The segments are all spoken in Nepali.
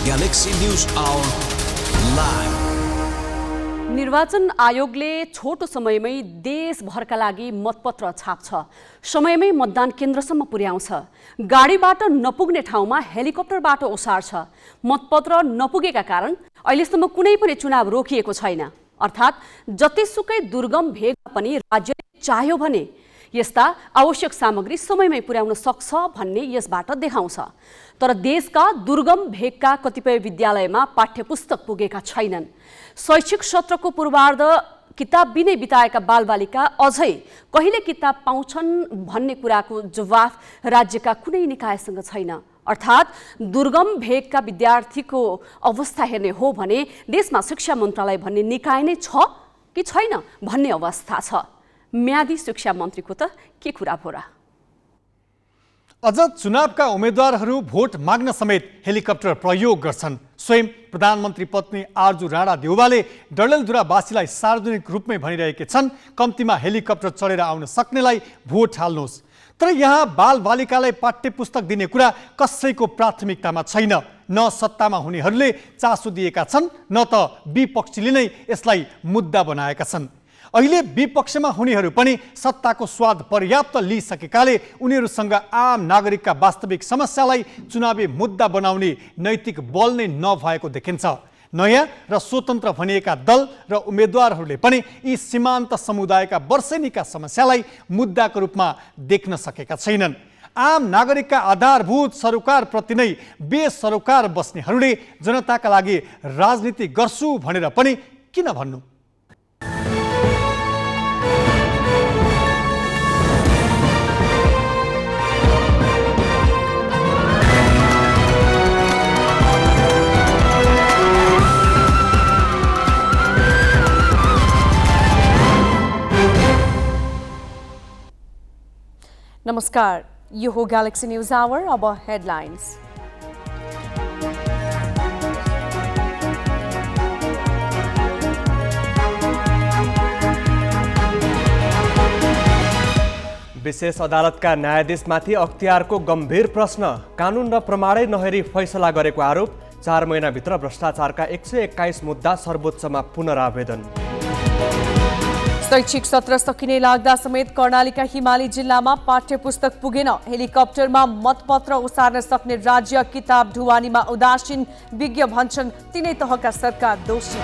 Galaxy News Hour live. निर्वाचन आयोगले छोटो समयमै देशभरका लागि मतपत्र छाप्छ। समयमै मतदान केन्द्रसम्म पुर्याउँछ। गाडीबाट नपुग्ने ठाउँमा हेलिकप्टरबाट ओसार्छ। मतपत्र नपुगेका कारण अहिलेसम्म कुनै पनि चुनाव रोकिएको छैन। अर्थात् जतिसुकै दुर्गम भेगमा पनि राज्यले चाह्यो भने यस्ता आवश्यक सामग्री समयमै पुर्याउन सक्छ भन्ने यसबाट देखाउँछ। तर देशका दुर्गम भेगका कतिपय विद्यालयमा पाठ्यपुस्तक पुगेका छैनन्। शैक्षिक सत्रको पूर्वार्ध किताब बिनै बिताएका बालबालिका अझै कहिले किताब पाउँछन् भन्ने कुराको जवाफ राज्यका कुनै निकायसँग छैन। अर्थात् दुर्गम भेगका विद्यार्थीको अवस्था हेर्ने हो भने देशमा शिक्षा मन्त्रालय भन्ने निकाय नै छ कि छैन भन्ने अवस्था छ। म्यादी शिक्षा मन्त्रीको त के कुरा हो र? अझ चुनावका उम्मेद्वारहरू भोट माग्न समेत हेलिकप्टर प्रयोग गर्छन्। स्वयं प्रधानमन्त्री पत्नी आरजू राणा देउवाले डडेलधुरावासीलाई सार्वजनिक रूपमै भनिरहेका छन्, कम्तीमा हेलिकप्टर चढेर आउन सक्नेलाई भोट हाल्नुहोस्। तर यहाँ बालबालिकालाई पाठ्यपुस्तक दिने कुरा कसैको प्राथमिकतामा छैन। न सत्तामा हुनेहरूले चासो दिएका छन्, न त विपक्षीले नै यसलाई मुद्दा बनाएका छन्। अहिले विपक्षमा हुनेहरू पनि सत्ताको स्वाद पर्याप्त लिइसकेकाले उनीहरूसँग आम नागरिकका वास्तविक समस्यालाई चुनावी मुद्दा बनाउने नैतिक बल नै नभएको देखिन्छ। नयाँ र स्वतन्त्र भनिएका दल र उम्मेद्वारहरूले पनि यी सीमान्त समुदायका वर्षेनीका समस्यालाई मुद्दाको रूपमा देख्न सकेका छैनन्। आम नागरिकका आधारभूत सरोकारप्रति नै बेसरोकार बस्नेहरूले जनताका लागि राजनीति गर्छु भनेर पनि किन भन्नु? नमस्कार, यो हो गैलेक्सी न्यूज आवर। अब हेडलाइन्स। विशेष अदालतका न्यायाधीशमाथि अख्तियारको गम्भीर प्रश्न। कानुन र प्रमाणै नहेरी फैसला गरेको आरोप। 4 महिनाभित्र भ्रष्टाचारका 121 मुद्दा सर्वोच्चमा पुनरावेदन। शैक्षिक सत्र सकिने लाग्दा समेत कर्णालीका हिमाली जिल्लामा पाठ्यपुस्तक पुगेन। हेलिकप्टरमा मतपत्र ओसार्न सक्ने राज्य, किताब ढुवानीमा उदासीन। विज्ञ भन्छन् तिनै तहका सरकार दोषी।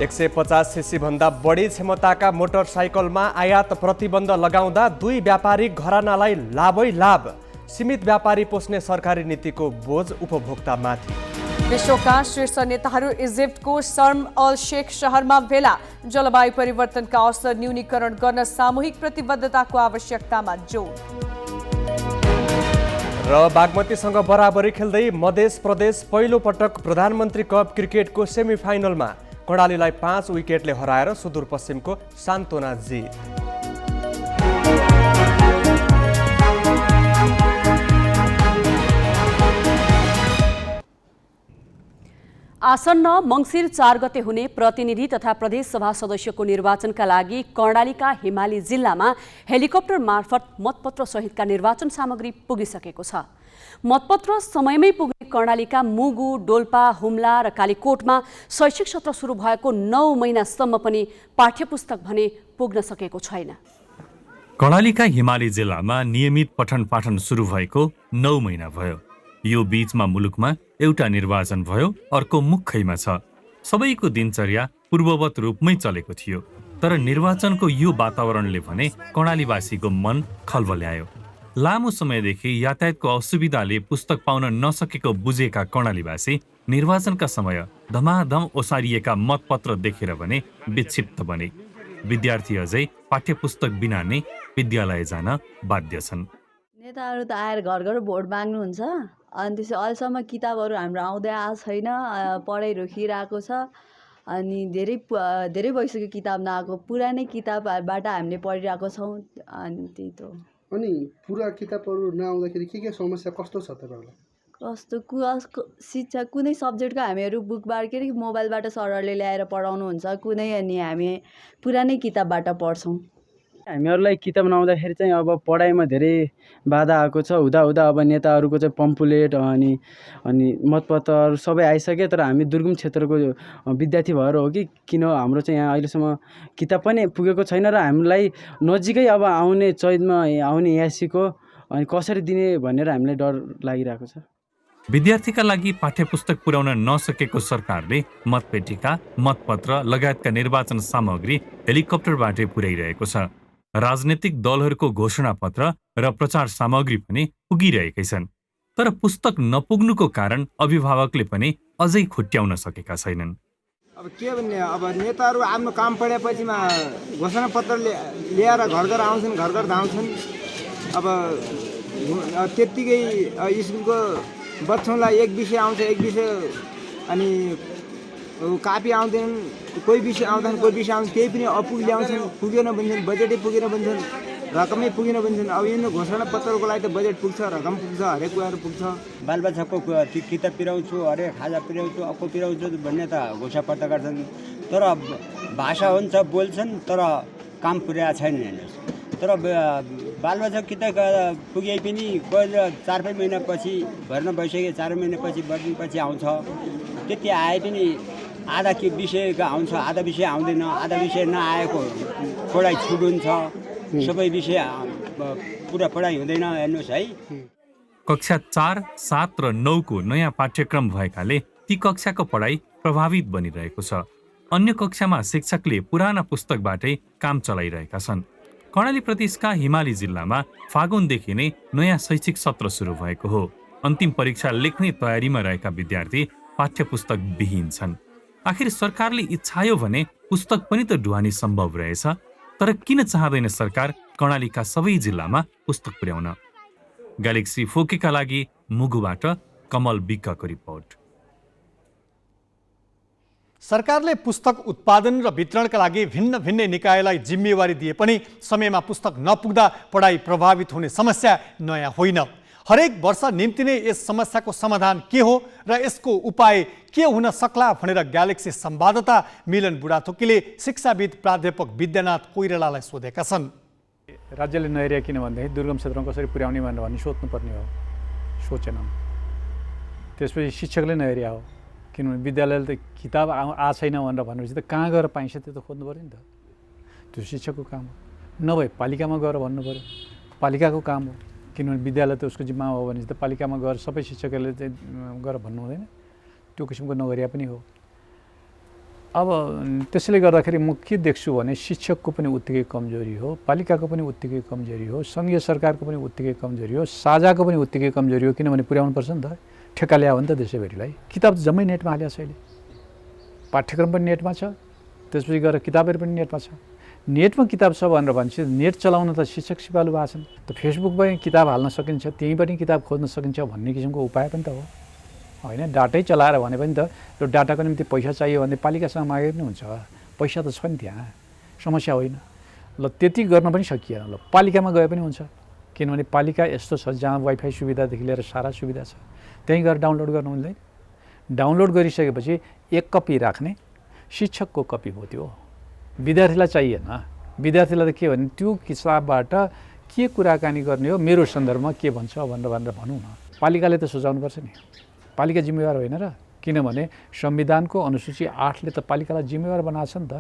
150 सीसी भन्दा बढी क्षमताका मोटरसाइकलमा आयात प्रतिबन्ध लगाउँदा 2 व्यापारिक घरानालाई लाभै लाभ। सीमित व्यापारी पोस्ने सरकारी नीतिको बोझ उपभोक्तामाथि। विश्वका शीर्ष नेताहरू इजिप्टको शर्म अल शेख शहरमा भेला। जलवायु परिवर्तनका असर न्यूनीकरण गर्न सामूहिक प्रतिबद्धताको आवश्यकतामा जोड। र बागमतीसँग बराबरी खेल्दै मध्य प्रदेश पहिलो पटक प्रधानमन्त्री कप क्रिकेटको सेमिफाइनलमा। कर्णालीलाई 5 विकेटले हराएर सुदूरपश्चिमको सान्तोना जित। आसन्न मङ्सिर 4 गते हुने प्रतिनिधि तथा प्रदेश सभा सदस्यको निर्वाचनका लागि कर्णालीका हिमाली जिल्लामा हेलिकप्टर मार्फत मतपत्र सहितका निर्वाचन सामग्री पुगिसकेको छ। मतपत्र समयमै पुग्ने कर्णालीका मुगु, डोल्पा, हुम्ला र कालीकोटमा शैक्षिक सत्र सुरु भएको 9 महिनासम्म पनि पाठ्यपुस्तक भने पुग्न सकेको छैन। कर्णालीका हिमाली जिल्लामा नियमित पठन पाठन सुरु भएको 9 महिना भयो। यो बीचमा मुलुकमा एउटा निर्वाचन भयो, अर्को मुखैमा छ। सबैको दिनचर्या पूर्ववत रूपमै चलेको थियो। तर निर्वाचनको यो वातावरणले भने कर्णालीवासीको मन खलबल्यायो। लामो समयदेखि यातायातको असुविधाले पुस्तक पाउन नसकेको बुझेका कर्णालीवासी निर्वाचनका समय धमाधम ओसारिएका मतपत्र देखेर भने विक्षिप्त बने। विद्यार्थी अझै पाठ्यपुस्तक बिना नै विद्यालय जान बाध्य छन्। नेताहरू त आएर घर घर भोट माग्नुहुन्छ, अनि त्यसै अहिलेसम्म किताबहरू हाम्रो आउँदै आएको छैन। पढाइ रोकिरहेको छ, अनि धेरै भइसक्यो किताब नआएको। पुरानै किताबबाट हामीले पढिरहेको छौँ, अनि त्यही त हो। अनि पुरा किताबहरू नआउँदाखेरि के समस्या कस्तो छ तपाईँहरूलाई? कस्तो शिक्षा कुनै सब्जेक्टको हामीहरू बुकबाट के मोबाइलबाट सरहरूले ल्याएर पढाउनुहुन्छ कुनै, अनि हामी पुरानै किताबबाट पढ्छौँ। हामीहरूलाई किताब नआउँदाखेरि चाहिँ अब पढाइमा धेरै बाधा आएको छ। हुँदा अब नेताहरूको चाहिँ पम्फुलेट अनि मतपत्रहरू सबै आइसके, तर हामी दुर्गम क्षेत्रको विद्यार्थी भएर हो कि किन हाम्रो चाहिँ यहाँ अहिलेसम्म किताब पनि पुगेको छैन र हामीलाई नजिकै अब आउने चैतमा आउने यासीको अनि कसरी दिने भनेर हामीलाई डर लागिरहेको छ। विद्यार्थीका लागि पाठ्यपुस्तक पुर्याउन नसकेको सरकारले मतपेटिका, मतपत्र लगायतका निर्वाचन सामग्री हेलिकप्टरबाटै पुर्याइरहेको छ। राजनीतिक दलहरूको घोषणापत्र र प्रचार सामग्री पनि पुगिरहेकै छन्, तर पुस्तक नपुग्नुको कारण अभिभावकले पनि अझै खुट्याउन सकेका छैनन्। अब के भन्ने, अब नेताहरू आफ्नो काम पढेपछिमा घोषणापत्र ल्याएर घर घर आउँछन्, घर घर धाउँछन्। अब त्यत्तिकै स्कुलको बच्चोलाई एक विषय आउँछ, एक विषय अनि कापी आउँदैनन्, कोही विषय आउँदैन, कोही विषय आउँछ, त्यही पनि अपुग ल्याउँछन्, पुगेन भन्छन्, बजेटै पुगेन भन्छन्, रकमै पुगेन भन्छन्। अब यो घोषणा पत्रको लागि त बजेट पुग्छ, रकम पुग्छ, हरेक कुराहरू पुग्छ। बालबच्चाको किताब पिराउँछु, अरे खाजा पिराउँछु, अक्को पिराउँछु भन्ने त घोषणा पत्र गर्छन्, तर भाषा हुन्छ, बोल्छन्, तर काम पुर्याएको छैन। हेर्नुहोस्, तर बालबच्चाको किताब पुगे पनि कहिले 4-5 महिनापछि भर्ना भइसक्यो, 4 महिनापछि वर्षपछि आउँछ। त्यति आए पनि आधा विषयको आउँछ, आधा विषय आउँदैन, आधा विषय नआएको पढाइ छुट हुन्छ, सबै विषय पुरा पढाइ हुँदैन। हेर्नुहोस् है, कक्षा 4, 7 र 9 को नयाँ पाठ्यक्रम भएकाले ती कक्षाको पढाइ प्रभावित बनिरहेको छ। अन्य कक्षामा शिक्षकले पुराना पुस्तकबाटै काम चलाइरहेका छन्। कर्णाली प्रदेशका हिमाली जिल्लामा फागुनदेखि नै नयाँ शैक्षिक सत्र सुरु भएको हो। अन्तिम परीक्षा लेख्ने तयारीमा रहेका विद्यार्थी पाठ्यपुस्तक विहीन छन्। आखिर सरकारले इच्छायो भने पुस्तक पनि त ढुवानी सम्भव रहेछ, तर किन चाहँदैन सरकार कर्णालीका सबै जिल्लामा पुस्तक पुर्याउन? ग्यालेक्सी फोकेका लागि मुगुबाट कमल विक्कको रिपोर्ट। सरकारले पुस्तक उत्पादन र वितरणका लागि भिन्न भिन्न निकायलाई जिम्मेवारी दिए पनि समयमा पुस्तक नपुग्दा पढाइ प्रभावित हुने समस्या नयाँ होइन। हरेक वर्ष निम्ति नै यस समस्याको समाधान के हो र यसको उपाय के हुन सक्ला भनेर ग्यालेक्सी संवाददाता मिलन बुढाथोकीले शिक्षाविद प्राध्यापक विद्यानाथ कोइरालालाई सोधेका छन्। राज्यले नहेरिया किन भन्दाखेरि दुर्गम क्षेत्रमा कसरी पुर्याउने भनेर भनी सोध्नुपर्ने हो, सोचेनन्। त्यसपछि शिक्षकले नहेरिया हो, किनभने विद्यालयले त किताब आ छैन भनेर भनेपछि त कहाँ गएर पाइन्छ त्यो त खोज्नु पऱ्यो नि त। त्यो शिक्षकको काम हो, नभए पालिकामा गएर भन्नु पऱ्यो, पालिकाको काम हो। किनभने विद्यालय त उसको जिम्मा हो भने त पालिकामा गएर सबै शिक्षकहरूले चाहिँ गएर भन्नु हुँदैन, त्यो किसिमको नगरिया पनि हो। अब त्यसैले गर्दाखेरि म के देख्छु भने शिक्षकको पनि उत्तिकै कमजोरी हो, पालिकाको पनि उत्तिकै कमजोरी हो, सङ्घीय सरकारको पनि उत्तिकै कमजोरी हो, साझाको पनि उत्तिकै कमजोरी हो। किनभने पुर्याउनु पर्छ नि त, ठेक्का ल्यायो भने त देशैभरिलाई। किताब जम्मै नेटमा हालेको छ अहिले, पाठ्यक्रम पनि नेटमा छ, त्यसपछि गएर किताबहरू पनि नेटमा छ। नेटमा किताब छ भनेर भन्छ, नेट चलाउन त शिक्षक सिपालु भएको छन्। त फेसबुकमै किताब हाल्न सकिन्छ, त्यहीँ पनि किताब खोज्न सकिन्छ भन्ने किसिमको उपाय पनि त हो होइन। डाटै चलाएर भने पनि त त्यो डाटाको निम्ति पैसा चाहियो भने पालिकासँग मागे पनि हुन्छ, पैसा त छ नि त्यहाँ, समस्या होइन। ल त्यति गर्न पनि सकिएन, ल पालिकामा गए पनि हुन्छ। किनभने पालिका यस्तो छ जहाँ वाइफाई सुविधादेखि लिएर सारा सुविधा छ, त्यहीँ गएर डाउनलोड गर्नु मिल्दैन। डाउनलोड गरिसकेपछि एक कपी राख्ने, शिक्षकको कपी हो त्यो, विद्यार्थीलाई चाहिएन। विद्यार्थीलाई त के भने त्यो किताबबाट के कुराकानी गर्ने हो, मेरो सन्दर्भमा के भन्छ भनेर भनौँ न। पालिकाले त सोचाउनुपर्छ नि, पालिका जिम्मेवार होइन र? किनभने संविधानको अनुसूची 8ले त पालिकालाई जिम्मेवार बनाएको छ नि त।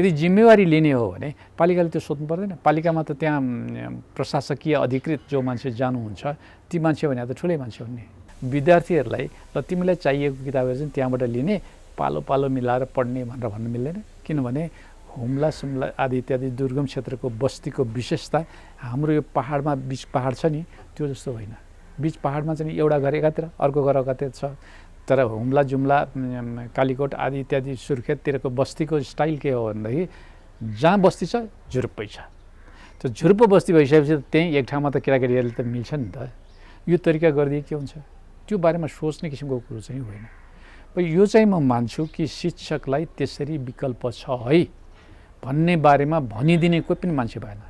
यदि जिम्मेवारी लिने हो भने पालिकाले त्यो सोध्नु पर्दैन। पालिकामा त त्यहाँ प्रशासकीय अधिकृत जो मान्छे जानुहुन्छ ती मान्छे भने त ठुलै मान्छे हुन् नि। विद्यार्थीहरूलाई ल तिमीलाई चाहिएको किताबहरू चाहिँ त्यहाँबाट लिने, पालो पालो मिलाएर पढ्ने भनेर भन्नु मिल्दैन। किनभने हुम्ला सुम्ला आदि इत्यादि दुर्गम क्षेत्रको बस्तीको विशेषता हाम्रो यो पहाडमा बिच पहाड छ नि त्यो जस्तो होइन। बिच पहाडमा चाहिँ एउटा घर एकातिर अर्को घर एकातिर छ, तर हुम्ला जुम्ला कालीकोट आदि इत्यादि सुर्खेततिरको बस्तीको स्टाइल के हो भनेदेखि जहाँ बस्ती छ झुरुप्पै छ। त्यो झुरुप्पो बस्ती भइसकेपछि त्यहीँ एक ठाउँमा त केटाकेटीहरूले त मिल्छ नि त। यो तरिका गरिदिए के हुन्छ, त्यो बारेमा सोच्ने किसिमको कुरो चाहिँ होइन। यो चाहिँ म मान्छु कि शिक्षकलाई त्यसरी विकल्प छ है भन्ने बारेमा भनिदिने कोही पनि मान्छे भएन।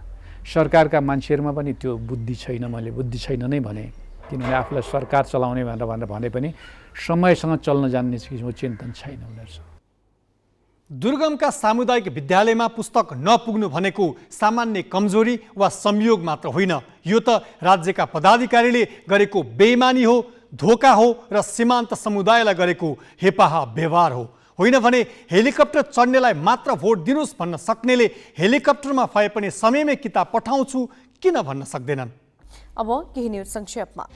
सरकारका मान्छेहरूमा पनि त्यो बुद्धि छैन, मैले बुद्धि छैन नै भने। किनभने आफूलाई सरकार चलाउने भनेर भने पनि समयसँग चल्न जान्ने किसिमको चिन्तन छैन उनीहरूसँग। दुर्गमका सामुदायिक विद्यालयमा पुस्तक नपुग्नु भनेको सामान्य कमजोरी वा संयोग मात्र होइन, यो त राज्यका पदाधिकारीले गरेको बेइमानी हो, धोका हो र सीमान्त समुदायलाई गरेको हेपाहा व्यवहार हो। होइन भने हेलिकप्टर चढ्नेलाई मात्र भोट दिनुस् भन्न सक्नेले हेलिकप्टरमा भए पनि समयमै किताब पठाउँछु किन भन्न सक्दैनन्? अब केही न्यूज संक्षेपमा।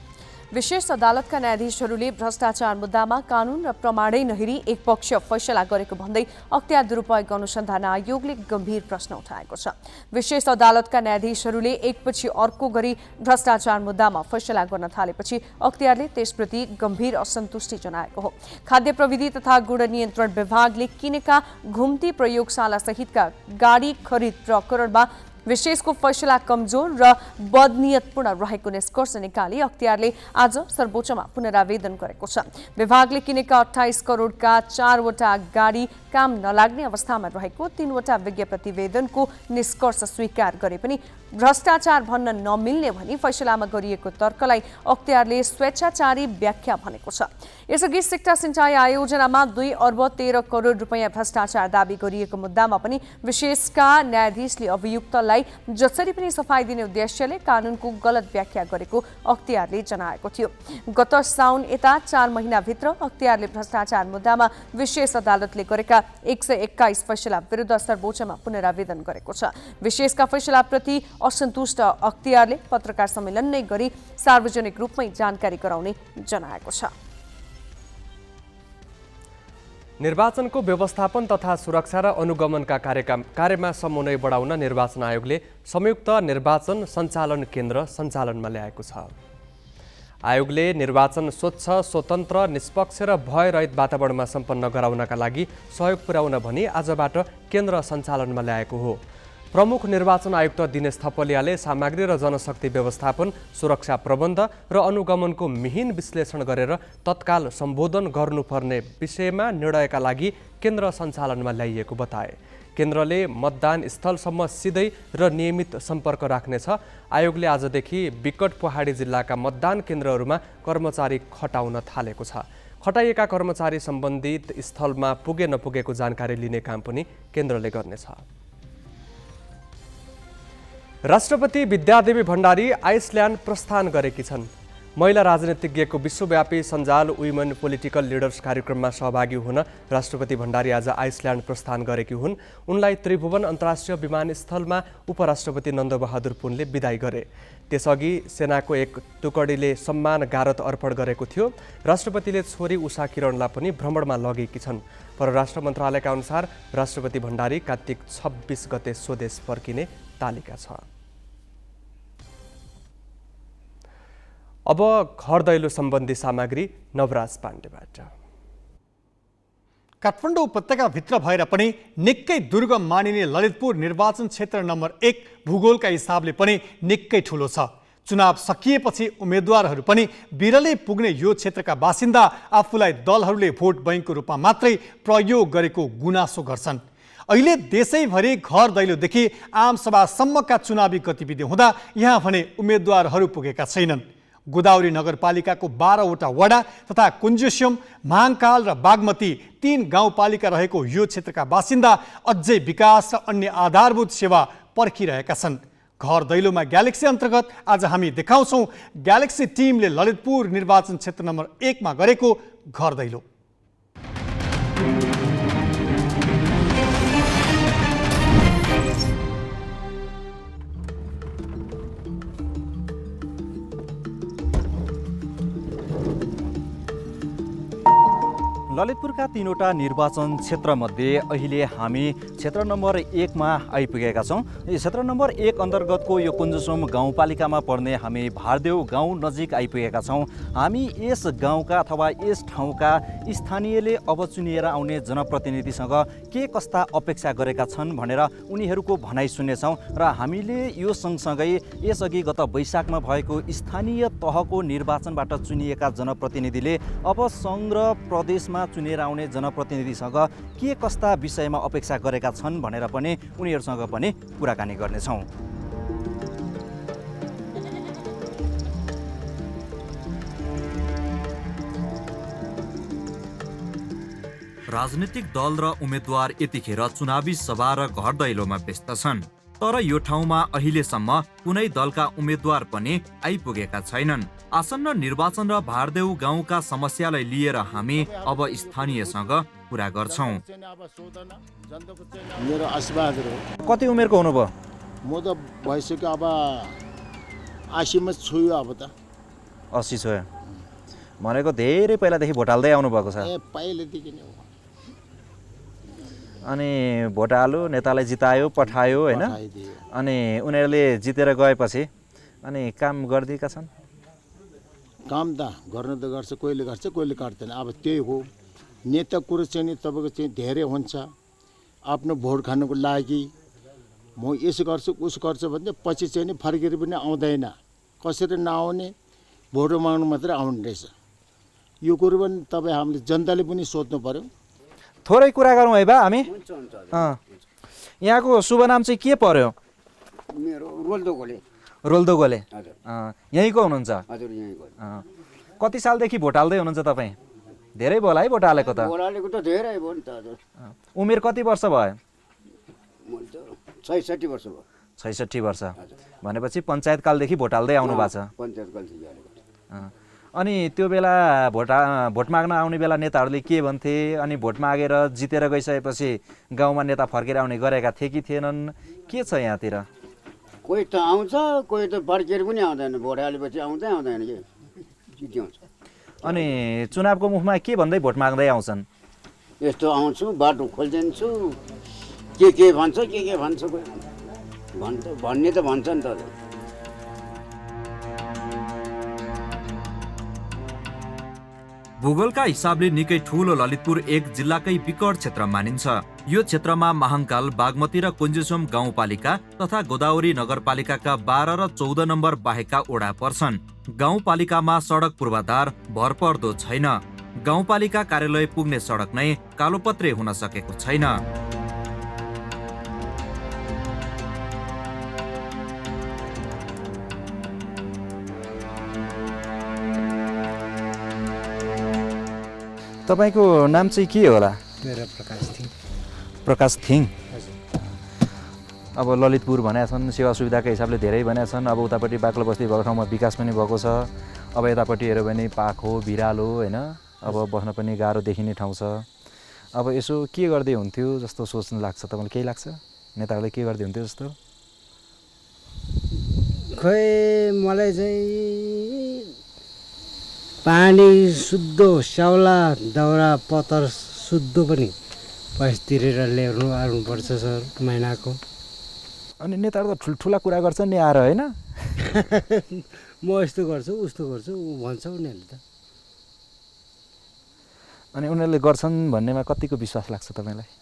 विशेष अदालतका न्यायाधीशहरूले भ्रष्टाचार मुद्दामा कानून र प्रमाणै नहेरी एकपक्षीय फैसला गरेको भन्दै अख्तियार दुरुपयोग अनुसन्धान आयोगले गम्भीर प्रश्न उठाएको छ। विशेष अदालतका न्यायाधीशहरूले एकपछि अर्को गरी भ्रष्टाचार मुद्दामा फैसला गर्न थालेपछि अख्तियारले त्यसप्रति गम्भीर असन्तुष्टि जनाएको हो। खाद्य प्रविधि तथा गुण नियन्त्रण विभागले किनेका घुम्ती प्रयोगशाला सहितका गाडी खरिद प्रकरणमा विशेषको फैसला कमजोर र बदनियतपूर्ण रहेको निष्कर्ष निकाली अख्तियारले आज सर्वोच्चमा पुनरावेदन गरेको छ। विभागले किनेका 28 करोडका 4वटा गाडी काम नलाग्ने अवस्थामा रहेको 3वटा विज्ञ प्रतिवेदनको निष्कर्ष स्वीकार गरे पनि भ्रष्टाचार भन्न नमिल्ने भनी फैसलामा गरिएको तर्कलाई अख्तियारले स्वेच्छाचारी व्याख्या भनेको छ। यसअघि सिक्टा सिंचाई आयोजनामा 2 अर्ब 13 करोड रुपैयाँ भ्रष्टाचार दावी गरिएको मुद्दामा पनि विशेषका न्यायाधीशले अभियुक्तलाई जसरी पनि सफाई दिने उद्देश्यले कानूनको गलत व्याख्या गरेको अख्तियारले जनाएको थियो। गत साउन यता 4 महिनाभित्र अख्तियारले भ्रष्टाचार मुद्दामा विशेष अदालतले गरेका 121 फैसला विरुद्ध सर्वोच्चमा पुनरावेदन गरेको छ। विशेषका फैसलाप्रति असन्तुष्ट अख्तियारले पत्रकार सम्मेलन नै गरी सार्वजनिक रूपमै जानकारी गराउने जनाएको छ। निर्वाचनको व्यवस्थापन तथा सुरक्षा र अनुगमनका कार्यमा समन्वय बढाउन निर्वाचन आयोगले संयुक्त निर्वाचन सञ्चालन केन्द्र सञ्चालनमा ल्याएको छ। आयोगले निर्वाचन स्वच्छ, स्वतन्त्र, निष्पक्ष र भयरहित वातावरणमा सम्पन्न गराउनका लागि सहयोग पुर्याउन भनी आजबाट केन्द्र सञ्चालनमा ल्याएको हो। प्रमुख निर्वाचन आयुक्त दिनेश थपलियाले सामग्री र जनशक्ति व्यवस्थापन, सुरक्षा प्रबन्ध र अनुगमनको मिहिन विश्लेषण गरेर तत्काल सम्बोधन गर्नुपर्ने विषयमा निर्णयका लागि केन्द्र सञ्चालनमा ल्याइएको बताए। केन्द्रले मतदान स्थलसम्म सिधै र नियमित सम्पर्क राख्नेछ। आयोगले आजदेखि विकट पहाडी जिल्लाका मतदान केन्द्रहरूमा कर्मचारी खटाउन थालेको छ। खटाइएका कर्मचारी सम्बन्धित स्थलमा पुगे नपुगेको जानकारी लिने काम पनि केन्द्रले गर्नेछ। राष्ट्रपति विद्यादेवी भण्डारी आइसल्यान्ड प्रस्थान गरेकी छन्। महिला राजनीतिज्ञको विश्वव्यापी सञ्जाल वुमेन पोलिटिकल लिडर्स कार्यक्रममा सहभागी हुन राष्ट्रपति भण्डारी आज आइसल्यान्ड प्रस्थान गरेकी हुन्। उनलाई त्रिभुवन अन्तर्राष्ट्रिय विमानस्थलमा उपराष्ट्रपति नन्दबहादुर पुनले विदाई गरे। त्यसअघि सेनाको एक टुकडीले सम्मान गारत अर्पण गरेको थियो। राष्ट्रपतिले छोरी उषा किरणलाई पनि भ्रमणमा लगेकी छन्। परराष्ट्र मन्त्रालयका अनुसार राष्ट्रपति भण्डारी कार्तिक 26 गते स्वदेश फर्किने तालिका छ। अब घर दैलो सम्बन्धी सामग्री नवराज पाण्डेबाट। काठमाडौँ उपत्यकाभित्र भएर पनि निकै दुर्गम मानिने ललितपुर निर्वाचन क्षेत्र नम्बर 1 भूगोलका हिसाबले पनि निकै ठुलो छ। चुनाव सकिएपछि उम्मेदवारहरू पनि बिरलै पुग्ने यो क्षेत्रका बासिन्दा आफूलाई दलहरूले भोट बैंकको रूपमा मात्रै प्रयोग गरेको गुनासो गर्छन्। अहिले देशैभरि घर दैलोदेखि आमसभासम्मका चुनावी गतिविधि हुँदा यहाँ भने उम्मेदवारहरू पुगेका छैनन्। गोदावरी नगरपालिकाको 12वटा वडा तथा कुञ्जेश्वम, महाङ्काल र बागमती 3 गाउँपालिका रहेको यो क्षेत्रका बासिन्दा अझै विकास र अन्य आधारभूत सेवा पर्खिरहेका छन्। घर दैलोमा ग्यालेक्सी अन्तर्गत आज हामी देखाउँछौँ ग्यालेक्सी टिमले ललितपुर निर्वाचन क्षेत्र नम्बर 1 मा गरेको घर दैलो। ललितपुरका 3वटा निर्वाचन क्षेत्रमध्ये अहिले हामी क्षेत्र नम्बर 1 मा आइपुगेका छौँ। क्षेत्र नम्बर 1 अन्तर्गतको यो कुञ्जेश्वम गाउँपालिकामा पर्ने हामी भारदेव गाउँ नजिक आइपुगेका छौँ। हामी यस गाउँका अथवा यस ठाउँका स्थानीयले अब चुनिएर आउने जनप्रतिनिधिसँग के कस्ता अपेक्षा गरेका छन् भनेर उनीहरूको भनाइ सुन्नेछौँ र हामीले यो सँगसँगै यसअघि गत वैशाखमा भएको स्थानीय तहको निर्वाचनबाट चुनिएका जनप्रतिनिधिले अब सङ्घ र प्रदेशमा चुनेर आउने जनप्रतिनिधिसँग के कस्ता विषयमा अपेक्षा गरेका छन् भनेर पनि उनीहरूसँग पनि कुराकानी गर्नेछौँ। राजनीतिक दल र उम्मेद्वार यतिखेर चुनावी सभा र घर दैलोमा व्यस्त छन्। तर यो ठाउँमा अहिलेसम्म कुनै दलका उम्मेद्वार पनि आइपुगेका छैनन्। आसन्न निर्वाचन र भारदेउ गाउँका समस्यालाई लिएर हामी अब स्थानीयसँग कुरा गर्छौँ। मेरो आशीर्वाद हो। कति उमेरको हुनुभयो? म त भइसक्यो अब 80 मा छु अब त। 80 छोयो भनेको धेरै पहिलादेखि भोट हाल्दै आउनु भएको छ। ए पहिलेदेखि नै हो। अनि भोट हाल्यो, नेतालाई जितायो, पठायो हैन? अनि उनीहरूले जितेर गएपछि अनि काम गर्दिएका छन्? काम त गर्न त गर्छ, कोहीले गर्छ कोहीले गर्दैन। अब त्यही हो, नेता कुरो चाहिँ नि तपाईँको चाहिँ धेरै हुन्छ। आफ्नो भोट खानुको लागि म यसो गर्छु उसो गर्छु भने पछि चाहिँ नि फर्केर पनि आउँदैन। कसरी नआउने, भोट माग्नु मात्रै आउने रहेछ। यो कुरो पनि तपाईँ हामीले जनताले पनि सोध्नु पर्यो। थोरै कुरा गरौँ है बा हामी। यहाँको शुभ नाम चाहिँ के पर्यो? मेरो रोल्दो गोले। रोल्दो गोले। यहीँको हुनुहुन्छ? हजुर यहीँको। कति सालदेखि भोट हाल्दै हुनुहुन्छ तपाईँ? धेरै भयो है भोट हालेको त? भोट हालेको त धेरै भयो नि त हजुर। उमेर कति वर्ष भयो? 66 वर्ष भयो। 66 वर्ष भनेपछि पञ्चायत कालदेखि भोट हाल्दै आउनु भएको छ? पञ्चायत कालदेखि हालेको। अनि त्यो बेला भोट माग्न आउने बेला नेताहरूले के भन्थे? अनि भोट मागेर जितेर गइसकेपछि गाउँमा नेता फर्केर आउने गरेका थिए कि थिएनन्? के छ यहाँतिर? कोही त आउँछ, कोही त फर्केर पनि आउँदैन। भोट हालेपछि आउँदैन कि जित्याउँछ। अनि चुनावको मुखमा के भन्दै भोट माग्दै आउँछन्? यस्तो आउँछु, बाटो खोलिदिन्छु, के भन्छ के भन्छ भन्ने त भन्छ नि त। भूगोलका हिसाबले निकै ठूलो ललितपुर एक जिल्लाकै विकट क्षेत्र मानिन्छ। यो क्षेत्रमा महाङ्काल, बागमती र कुञ्जेसोम गाउँपालिका तथा गोदावरी नगरपालिकाका 12 र 14 नम्बर बाहेकका ओडा पर्छन्। गाउँपालिकामा सडक पूर्वाधार भरपर्दो छैन। गाउँपालिका कार्यालय पुग्ने सडक नै कालोपत्रे हुन सकेको छैन। तपाईको नाम चाहिँ के होला? मेरो प्रकाश थिङ। प्रकाश थिङ। अब ललितपुर भनेका छन्, सेवा सुविधाका हिसाबले धेरै भनेका छन्। अब उतापट्टि बाक्लो बस्ती भएको ठाउँमा विकास पनि भएको छ। अब यतापट्टि हेऱ्यो भने पाखो बिरालो हैन, अब बस्न पनि गाह्रो देखिने ठाउँ छ। अब यसो के गर्दै हुन्थ्यो जस्तो सोच्नु लाग्छ तपाईँलाई? केही लाग्छ नेताहरूले के गर्दै हुन्थ्यो जस्तो? खै मलाई चाहिँ पानी शुद्ध, स्याउला दाउरा पत्तर शुद्ध पनि पैसा तिरेर ल्याउनु आउनुपर्छ सर महिनाको। अनि नेताहरू त ठुल्ठुला कुरा गर्छन् नि आएर होइन? म यस्तो गर्छु उस्तो गर्छु भन्छ उनीहरूले त। अनि उनीहरूले गर्छन् भन्नेमा कतिको विश्वास लाग्छ तपाईँलाई?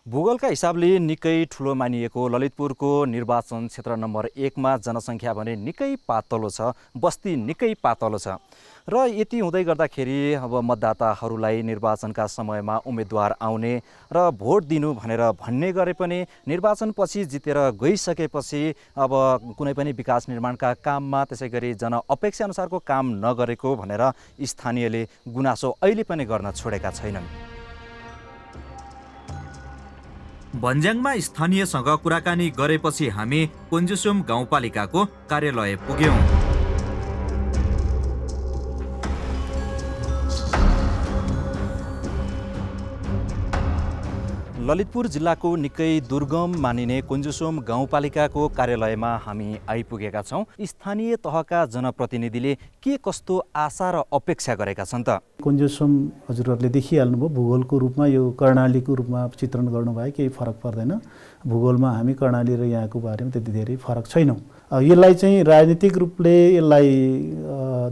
भूगोलका हिसाबले निकै ठुलो मानिएको ललितपुरको निर्वाचन क्षेत्र नम्बर 1 मा जनसङ्ख्या भने निकै पातलो छ, बस्ती निकै पातलो छ। र यति हुँदै गर्दाखेरि अब मतदाताहरूलाई निर्वाचनका समयमा उम्मेदवार आउने र भोट दिनु भनेर भन्ने गरे पनि निर्वाचनपछि जितेर गइसकेपछि अब कुनै पनि विकास निर्माणका काममा त्यसै गरी जनअपेक्षा अनुसारको काम नगरेको भनेर स्थानीयले गुनासो अहिले पनि गर्न छोडेका छैनन्। भन्ज्याङमा स्थानीयसँग कुराकानी गरेपछि हामी कुञ्जेसोम गाउँपालिकाको कार्यालय पुग्यौं। ललितपुर जिल्लाको निकै दुर्गम मानिने कुञ्जेसोम गाउँपालिकाको कार्यालयमा हामी आइपुगेका छौँ। स्थानीय तहका जनप्रतिनिधिले के कस्तो आशा र अपेक्षा गरेका छन् त? कुञ्जेसोम हजुरहरूले देखिहाल्नुभयो, भूगोलको रूपमा यो कर्णालीको रूपमा चित्रण गर्नुभयो, केही फरक पर्दैन। भूगोलमा हामी कर्णाली र यहाँको बारेमा त्यति धेरै फरक छैनौँ। यसलाई चाहिँ राजनीतिक रूपले, यसलाई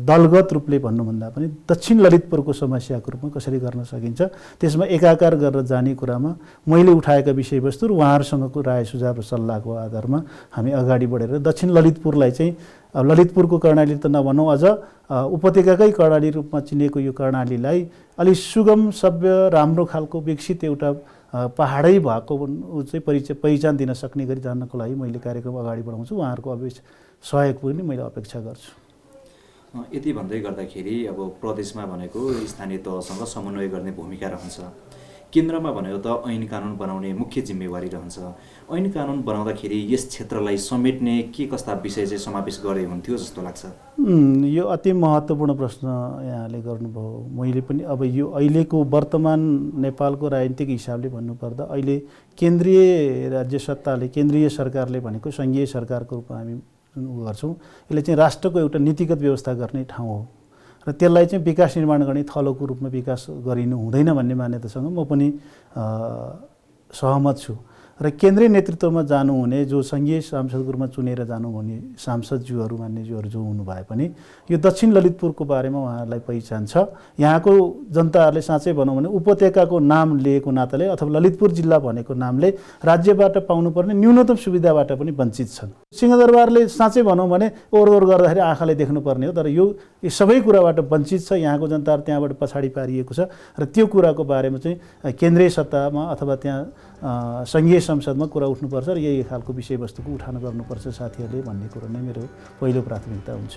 दलगत रूपले भन्नुभन्दा पनि दक्षिण ललितपुरको समस्याको रूपमा कसरी गर्न सकिन्छ त्यसमा एकाकार गरेर जाने कुरामा मैले उठाएका विषयवस्तु र उहाँहरूसँगको राय सुझाव र सल्लाहको आधारमा हामी अगाडि बढेर दक्षिण ललितपुरलाई चाहिँ ललितपुरको कर्णाली त नभनौँ, अझ उपत्यकाकै कर्णाली रूपमा चिनिएको यो कर्णालीलाई अलि सुगम, सभ्य, राम्रो खालको विकसित एउटा पहाडै भएको चाहिँ पहिचान दिन सक्ने गरी जान्नको लागि मैले कार्यक्रम अगाडि बढाउँछु। उहाँहरूको सहयोग पनि मैले अपेक्षा गर्छु। यति भन्दै गर्दाखेरि अब प्रदेशमा भनेको स्थानीय तहसँग समन्वय गर्ने भूमिका रहन्छ। केन्द्रमा भनेको त ऐन कानुन बनाउने मुख्य जिम्मेवारी रहन्छ। ऐन कानुन बनाउँदाखेरि यस क्षेत्रलाई समेट्ने के कस्ता विषय चाहिँ समावेश गरे हुन्थ्यो जस्तो लाग्छ? यो अति महत्त्वपूर्ण प्रश्न यहाँले गर्नुभयो। मैले पनि अब यो अहिलेको वर्तमान नेपालको राजनीतिक हिसाबले भन्नुपर्दा अहिले केन्द्रीय राज्य सत्ताले, केन्द्रीय सरकारले भनेको सङ्घीय सरकारको रूपमा हामी गर्छौँ। यसले चाहिँ राष्ट्रको एउटा नीतिगत व्यवस्था गर्ने ठाउँ हो र त्यसलाई चाहिँ विकास निर्माण गर्ने थलोको रूपमा विकास गरिनु हुँदैन भन्ने मान्यतासँग म पनि सहमत छु। र केन्द्रीय नेतृत्वमा जानुहुने जो सङ्घीय सांसदको रूपमा चुनेर जानुहुने सांसदज्यूहरू मान्यज्यूहरू जो हुनुभए पनि यो दक्षिण ललितपुरको बारेमा उहाँहरूलाई पहिचान छ। यहाँको जनताहरूले साँच्चै भनौँ भने उपत्यकाको नाम लिएको नाताले अथवा ललितपुर जिल्ला भनेको नामले राज्यबाट पाउनुपर्ने न्यूनतम सुविधाबाट पनि वञ्चित छन्। सिंहदरबारले साँच्चै भनौँ भने ओहोर गर्दाखेरि आँखाले देख्नुपर्ने हो, तर यो सबै कुराबाट वञ्चित छ। यहाँको जनताहरू त्यहाँबाट पछाडि पारिएको छ र त्यो कुराको बारेमा चाहिँ केन्द्रीय सत्तामा अथवा त्यहाँ सङ्घीय संसदमा कुरा उठ्नुपर्छ र यही खालको विषयवस्तुको उठान गर्नुपर्छ साथीहरूले भन्ने कुरो नै मेरो पहिलो प्राथमिकता हुन्छ।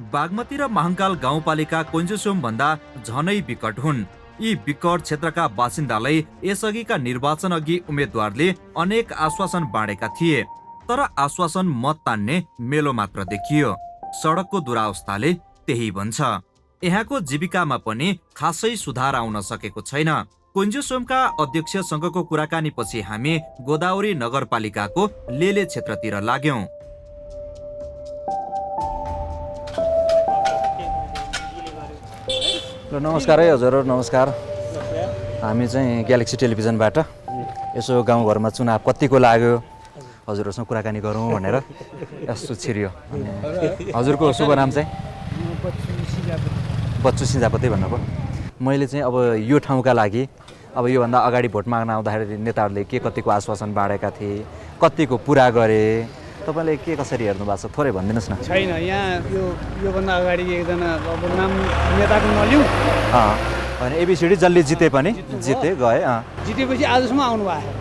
बागमती र महाङ्काल गाउँपालिका कोइन्जोसोमभन्दा झनै विकट हुन्। यी विकट क्षेत्रका बासिन्दालाई यसअघिका निर्वाचन अघि उम्मेद्वारले अनेक आश्वासन बाँडेका थिए, तर आश्वासन मत तान्ने मेलो मात्र देखियो। सडकको दुरावस्थाले त्यही भन्छ। यहाँको जीविकामा पनि खासै सुधार आउन सकेको छैन। कोइन्जोसोमका अध्यक्षसँगको कुराकानी पछि हामी गोदावरी नगरपालिकाको लेले क्षेत्रतिर लाग्यौं। नमस्कार है हजुर, नमस्कार। हामी चाहिँ ग्यालेक्सी टेलिभिजनबाट यसो गाउँघरमा चुनाव कतिको लाग्यो हजुरहरूसँग कुराकानी गरौँ भनेर यस्तो छिरियो। हजुरको शुभ नाम चाहिँ? बच्चु सिंजापते भन्नुभयो। मैले चाहिँ अब यो ठाउँका लागि अब योभन्दा अगाडि भोट माग्न आउँदाखेरि नेताहरूले के कतिको आश्वासन बाँडेका थिए, कतिको पुरा गरे, तपाईँले के कसरी हेर्नु भएको छ थोरै भनिदिनुहोस् न। छैन, यहाँ योभन्दा अगाडि एकजना अब नाम नेताको नलिउँ होइन, एबिसिडी जसले जिते पनि जिते गए, जितेपछि आजसम्म आउनु भयो।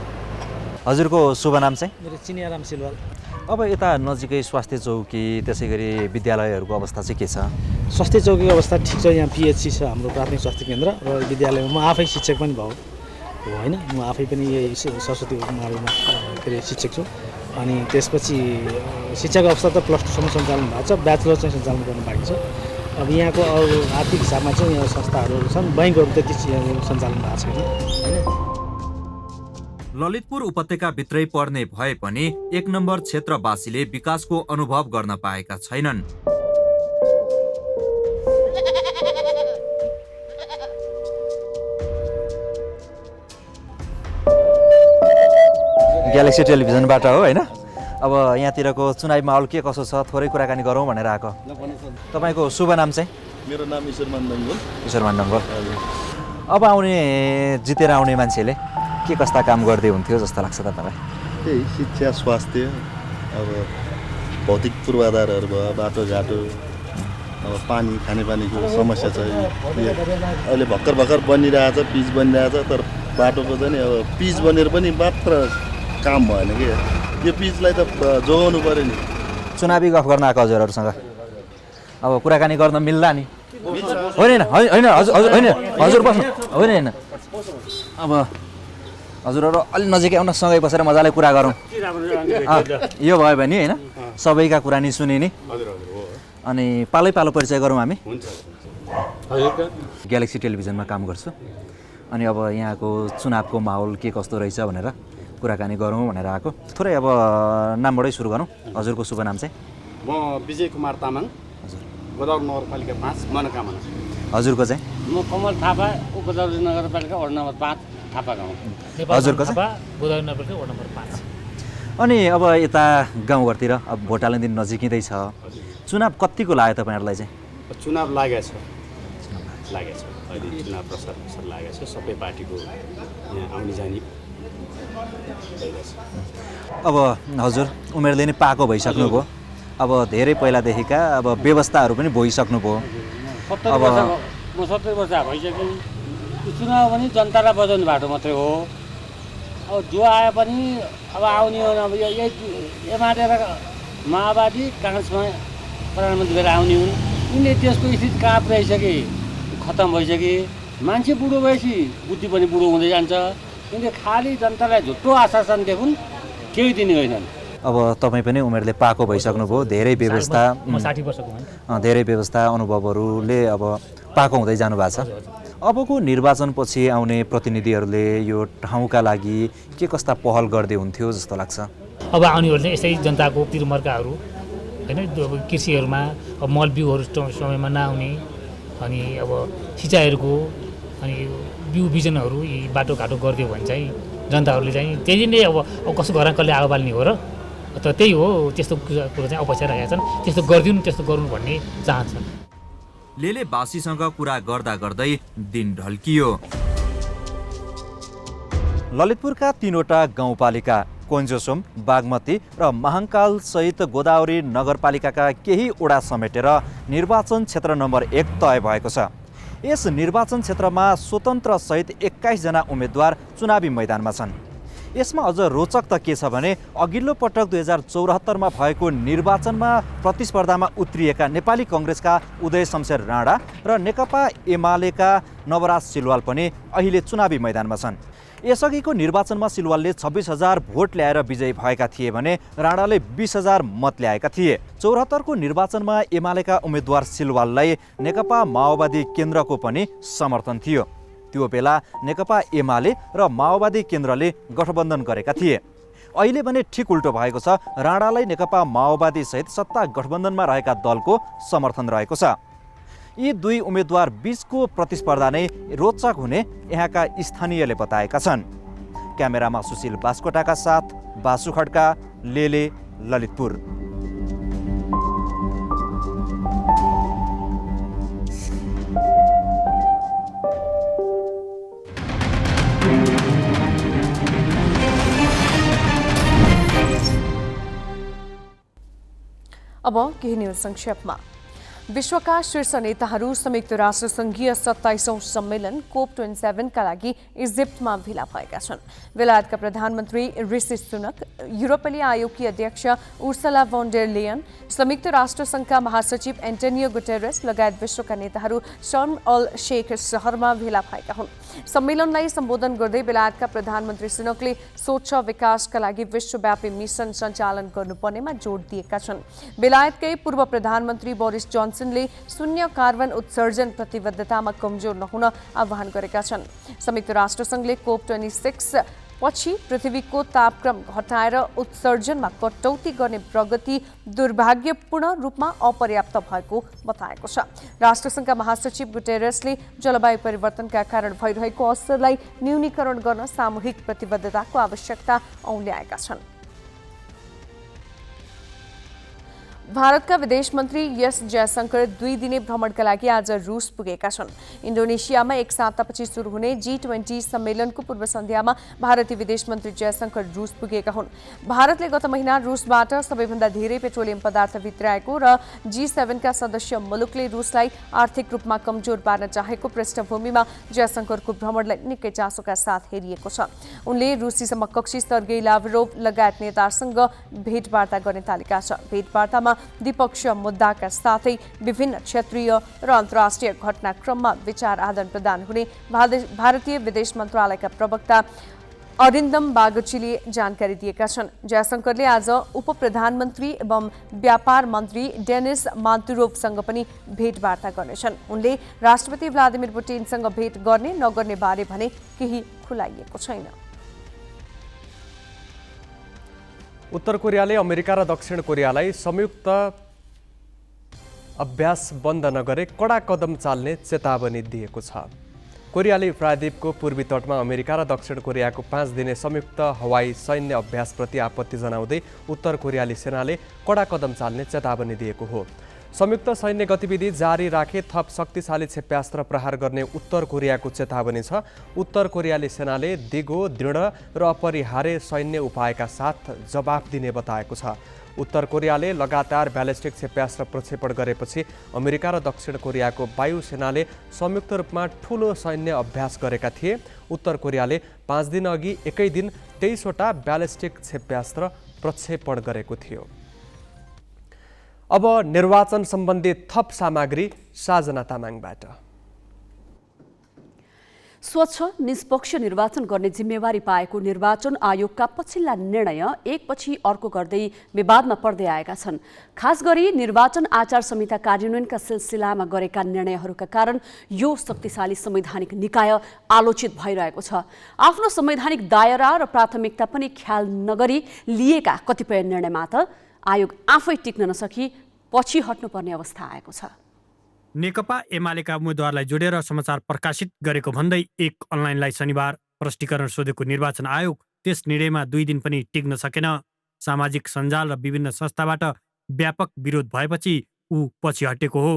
हजुरको शुभ नाम चाहिँ? मेरो चिनियाराम सिलवाल। अब यता नजिकै स्वास्थ्य चौकी त्यसै गरी विद्यालयहरूको अवस्था चाहिँ के छ? स्वास्थ्य चौकीको अवस्था ठिक छ। यहाँ पिएचसी छ हाम्रो प्राथमिक स्वास्थ्य केन्द्र र विद्यालयमा म आफै शिक्षक पनि भयो होइन, म आफै पनि यही सरस्वती माविमा के अरे शिक्षक छु। अनि त्यसपछि शिक्षाको अवस्था त +2 सम्म सञ्चालन भएको छ, ब्याचलर चाहिँ सञ्चालन गर्नु बाँकी छ। अब यहाँको अरू आर्थिक हिसाबमा चाहिँ यहाँ संस्थाहरू छन्, बैङ्कहरू त्यति सञ्चालन भएको छैन होइन। ललितपुर उपत्यका भित्रै पर्ने भए पनि 1 नम्बर क्षेत्रवासीले विकासको अनुभव गर्न पाएका छैनन्। ग्यालेक्सी टेलिभिजनबाट हो होइन। अब यहाँतिरको चुनावी माहौल के कसो छ थोरै कुराकानी गरौँ भनेर आएको। तपाईँको शुभ नाम चाहिँ? मेरो नाम ईश्वरमान डङ्गोल। ईश्वरमान डङ्गोल। अब आउने जितेर आउने मान्छेले के कस्ता काम गर्दै हुन्थ्यो जस्तो लाग्छ तपाईँलाई? त्यही शिक्षा, स्वास्थ्य, अब भौतिक पूर्वाधारहरू भयो, बाटोघाटो, अब पानी, खानेपानीको समस्या छ। अहिले भर्खर बनिरहेछ, पिच बनिरहेछ, तर बाटोको चाहिँ अब पिच बनेर पनि मात्र काम भएन कि यो पिचलाई त जोगाउनु पऱ्यो नि। चुनावी गफ गर्न आएको हजुरहरूसँग अब कुराकानी गर्न मिल्ला नि? होइन होइन होइन हजुर बस्नु होइन होइन। अब हजुरहरू अलि नजिकै आउन, सँगै बसेर मजाले कुरा गरौँ। यो भयो भने होइन सबैका कुरा नि सुने नि, अनि पालै पालो परिचय गरौँ हामी। ग्यालेक्सी टेलिभिजनमा काम गर्छु, अनि अब यहाँको चुनावको माहौल के कस्तो रहेछ भनेर कुराकानी गरौँ भनेर आएको। थोरै अब नामबाटै सुरु गरौँ। हजुरको शुभ नाम चाहिँ? म विजय कुमार तामाङ, गोदावरी नगरपालिका 5 मनोकामना। हजुरको चाहिँ? म कमल थापा, गोदावरी नगरपालिका वडा नम्बर 5 थापा गाउँ। हजुरको चाहिँ? गोदावरी नगरपालिका वडा नम्बर 5। अनि अब यता गाउँघरतिर अब भोट हाल्ने दिन नजिकै छ, चुनाव कतिको लाग्यो तपाईँहरूलाई चाहिँ? चुनाव लागेको छ, अहिले चुनाव प्रचार लागेको छ। सबै पार्टीको यहाँ आउने जाने अब हजुर उमेरले नै पाएको भइसक्नुभयो, अब धेरै पहिलादेखिका अब व्यवस्थाहरू पनि भइसक्नुभयो। अब म 70 वर्ष भइसक्यो। चुनाव पनि जनतालाई बजाउने बाटो मात्रै हो। अब जो आए पनि अब आउने हो, अब यही एमाले र माओवादी काङ्ग्रेसमा प्रधानमन्त्री भएर आउने हुन्। यिनले त्यसको स्थिति कहाँ पुर्याइसके, खत्तम भइसके। मान्छे बुढो भएपछि बुद्धि पनि बुढो हुँदै जान्छ। किनकि खालि जनतालाई झुट्टो आश्वासन दिएको केही दिने होइनन्। अब तपाईँ पनि उमेरले पाको भइसक्नुभयो, धेरै व्यवस्था म 60 वर्षको हुँ। धेरै व्यवस्था अनुभवहरूले अब पाको हुँदै जानु भएको छ। अबको निर्वाचनपछि आउने प्रतिनिधिहरूले यो ठाउँका लागि के कस्ता पहल गर्दै हुन्थ्यो जस्तो लाग्छ? अब आउनेहरूले यस्तै जनताको तिरमर्काहरू होइन, कृषिहरूमा अब मल बिउहरू समयमा नआउने, अनि अब सिँचाइहरूको अनि बिउ बिजनहरू यी बाटोघाटो गरिदियो भने चाहिँ जनताहरूले चाहिँ त्यही नै अब कसो घर कसले आगो बाल्ने हो र त त्यही हो। त्यस्तो कुरो चाहिँ अपेक्षा राखेका छन्, त्यस्तो गरिदिउँ त्यस्तो गर्नु भन्ने चाहन्छन्। लेलेबासीसँग कुरा गर्दा गर्दै दिन ढल्कियो। ललितपुरका 3वटा गाउँपालिका कोन्जोसोम, बागमती र महाङ्काल सहित गोदावरी नगरपालिकाका केही वडा समेटेर निर्वाचन क्षेत्र नम्बर 1 तय भएको छ। यस निर्वाचन क्षेत्रमा स्वतन्त्र सहित 21 जना उम्मेद्वार चुनावी मैदानमा छन्। यसमा अझ रोचक त के छ भने अघिल्लो पटक 2074 मा भएको निर्वाचनमा प्रतिस्पर्धामा उत्रिएका नेपाली कांग्रेसका उदय शमशेर राणा र नेकपा एमालेका नवराज सिलवाल पनि अहिले चुनावी मैदानमा छन्। यसअघिको निर्वाचनमा सिलवालले 26,000 भोट ल्याएर विजयी भएका थिए भने राणाले 20,000 मत ल्याएका थिए। 74 को निर्वाचनमा एमालेका उम्मेद्वार सिलवाललाई नेकपा माओवादी केन्द्रको पनि समर्थन थियो। त्यो बेला नेकपा एमाले र माओवादी केन्द्रले गठबन्धन गरेका थिए। अहिले भने ठिक उल्टो भएको छ। राणालाई नेकपा माओवादी सहित सत्ता गठबन्धनमा रहेका दलको समर्थन रहेको छ। यी दुई उम्मेद्वार बीचको प्रतिस्पर्धा नै रोचक हुने यहाँका स्थानीयले बताएका छन्। क्यामेरामा सुशील बास्कोटाका साथ बासु खड्का, लेले, ललितपुर। अब केही न्यूज संक्षेपमा। विश्वका शीर्ष नेताहरू संयुक्त राष्ट्र संघीय 27औं सम्मेलन COP27 का लागि इजिप्टमा भेला भएका छन्। बेलायतका प्रधानमन्त्री ऋषि सुनक, युरोपेली आयोगकी अध्यक्ष उर्सुला von der Leyen, संयुक्त राष्ट्र संघका महासचिव एन्टोनियो गुटेरेस लगायत विश्वका नेताहरू शर्म अल शेख शहरमा भेला भएका हुन्। सम्मेलनलाई सम्बोधन गर्दै बेलायतका प्रधानमन्त्री सुनकले स्वच्छ विकासका लागि विश्वव्यापी मिशन सञ्चालन गर्नुपर्नेमा जोड दिएका छन्। बेलायतकै पूर्व प्रधानमन्त्री बोरिस जोन्सनले शून्य कार्बन उत्सर्जन प्रतिबद्धतामा कमजोर नहुन आह्वान गरेका छन्। संयुक्त राष्ट्रसङ्घले COP26 पछि पृथ्वीको तापक्रम घटाएर उत्सर्जनमा कटौती गर्ने प्रगति दुर्भाग्यपूर्ण रूपमा अपर्याप्त भएको बताएको छ। राष्ट्रसङ्घका महासचिव गुटेरेसले जलवायु परिवर्तनका कारण भइरहेको असरलाई न्यूनीकरण गर्न सामूहिक प्रतिबद्धताको आवश्यकता औल्याएका छन्। भारतका विदेश मन्त्री एस जयशंकर 2 दिने भ्रमणका लागि आज रूस पुगेका छन्। इन्डोनेसियामा एक सातापछि सुरु हुने G20 सम्मेलनको पूर्व सन्ध्यामा भारतीय विदेश मन्त्री जयशंकर रूस पुगेका हुन्। भारतले गत महिना रूसबाट सबैभन्दा धेरै पेट्रोलियम पदार्थ भित्राएको र G7 का सदस्य मुलुकले रूसलाई आर्थिक रूपमा कमजोर पार्न चाहेको पृष्ठभूमिमा जयशंकरको भ्रमणलाई निकै चासोका साथ हेरिएको छ। उनले रुसी समकक्षी सर्गेई लाभरोभ लगायत नेताहरूसँग भेटवार्ता गर्ने तालिका छ। भेटवार्तामा द्विपक्षीय मुद्दाका साथै विभिन्न क्षेत्रीय र अन्तर्राष्ट्रिय घटनाक्रममा विचार आदान प्रदान हुने भारतीय विदेश मन्त्रालयका प्रवक्ता अरिन्दम बागचीले जानकारी दिएका छन्। जयशंकरले आज उप प्रधानमन्त्री एवं व्यापार मन्त्री डेनिस मान्तुरोभसँग पनि भेटवार्ता गर्नेछन्। उनले राष्ट्रपति भ्लादिमिर पुटिनसँग भेट गर्ने नगर्ने बारे भने केही खुलाइएको छैन। उत्तर कोरियाले अमेरिका र दक्षिण कोरियालाई संयुक्त अभ्यास बन्द नगरे कडा कदम चाल्ने चेतावनी दिएको छ। कोरियाली प्रायद्वीपको पूर्वी तटमा अमेरिका र दक्षिण कोरियाको 5 दिने संयुक्त हवाई सैन्य अभ्यासप्रति आपत्ति जनाउँदै उत्तर कोरियाली सेनाले कडा कदम चाल्ने चेतावनी दिएको हो। संयुक्त सैन्य गतिविधि जारी राखे थप शक्तिशाली क्षेप्यास्त्र प्रहार गर्ने उत्तर कोरियाको चेतावनी छ। उत्तर कोरियाली सेनाले दिगो, दृढ र अपरिहार्य सैन्य उपायका साथ जवाफ दिने बताएको छ। उत्तर कोरियाले लगातार ब्यालिस्टिक क्षेप्यास्त्र प्रक्षेपण गरेपछि अमेरिका र दक्षिण कोरियाको वायुसेनाले संयुक्त रूपमा ठूलो सैन्य अभ्यास गरेका थिए। उत्तर कोरियाले 5 दिन अघि एकै दिन 23 वटा ब्यालिस्टिक क्षेप्यास्त्र प्रक्षेपण गरेको थियो। अब निर्वाचन सम्बन्धी थप सामग्री साजना तामाङबाट। स्वच्छ निष्पक्ष निर्वाचन गर्ने जिम्मेवारी पाएको निर्वाचन आयोगका पछिल्ला निर्णय एकपछि अर्को गर्दै विवादमा पर्दै आएका छन्। खास गरी निर्वाचन आचार संहिता कार्यान्वयनका सिलसिलामा गरेका निर्णयहरूका कारण यो शक्तिशाली संवैधानिक निकाय आलोचित भइरहेको छ। आफ्नो संवैधानिक दायरा र प्राथमिकता पनि ख्याल नगरी लिएका कतिपय निर्णयमा त आयोग आफै टिक्न नसकी पछि हट्नुपर्ने अवस्था आएको छ। नेकपा एमालेका उम्मेद्वारलाई जोडेर समाचार प्रकाशित गरेको भन्दै एक अनलाइनलाई शनिबार प्रष्टीकरण सोधेको निर्वाचन आयोग त्यस निर्णयमा 2 दिन पनि टिक्न सकेन। सामाजिक सञ्जाल र विभिन्न संस्थाबाट व्यापक विरोध भएपछि ऊ पछि हटेको हो।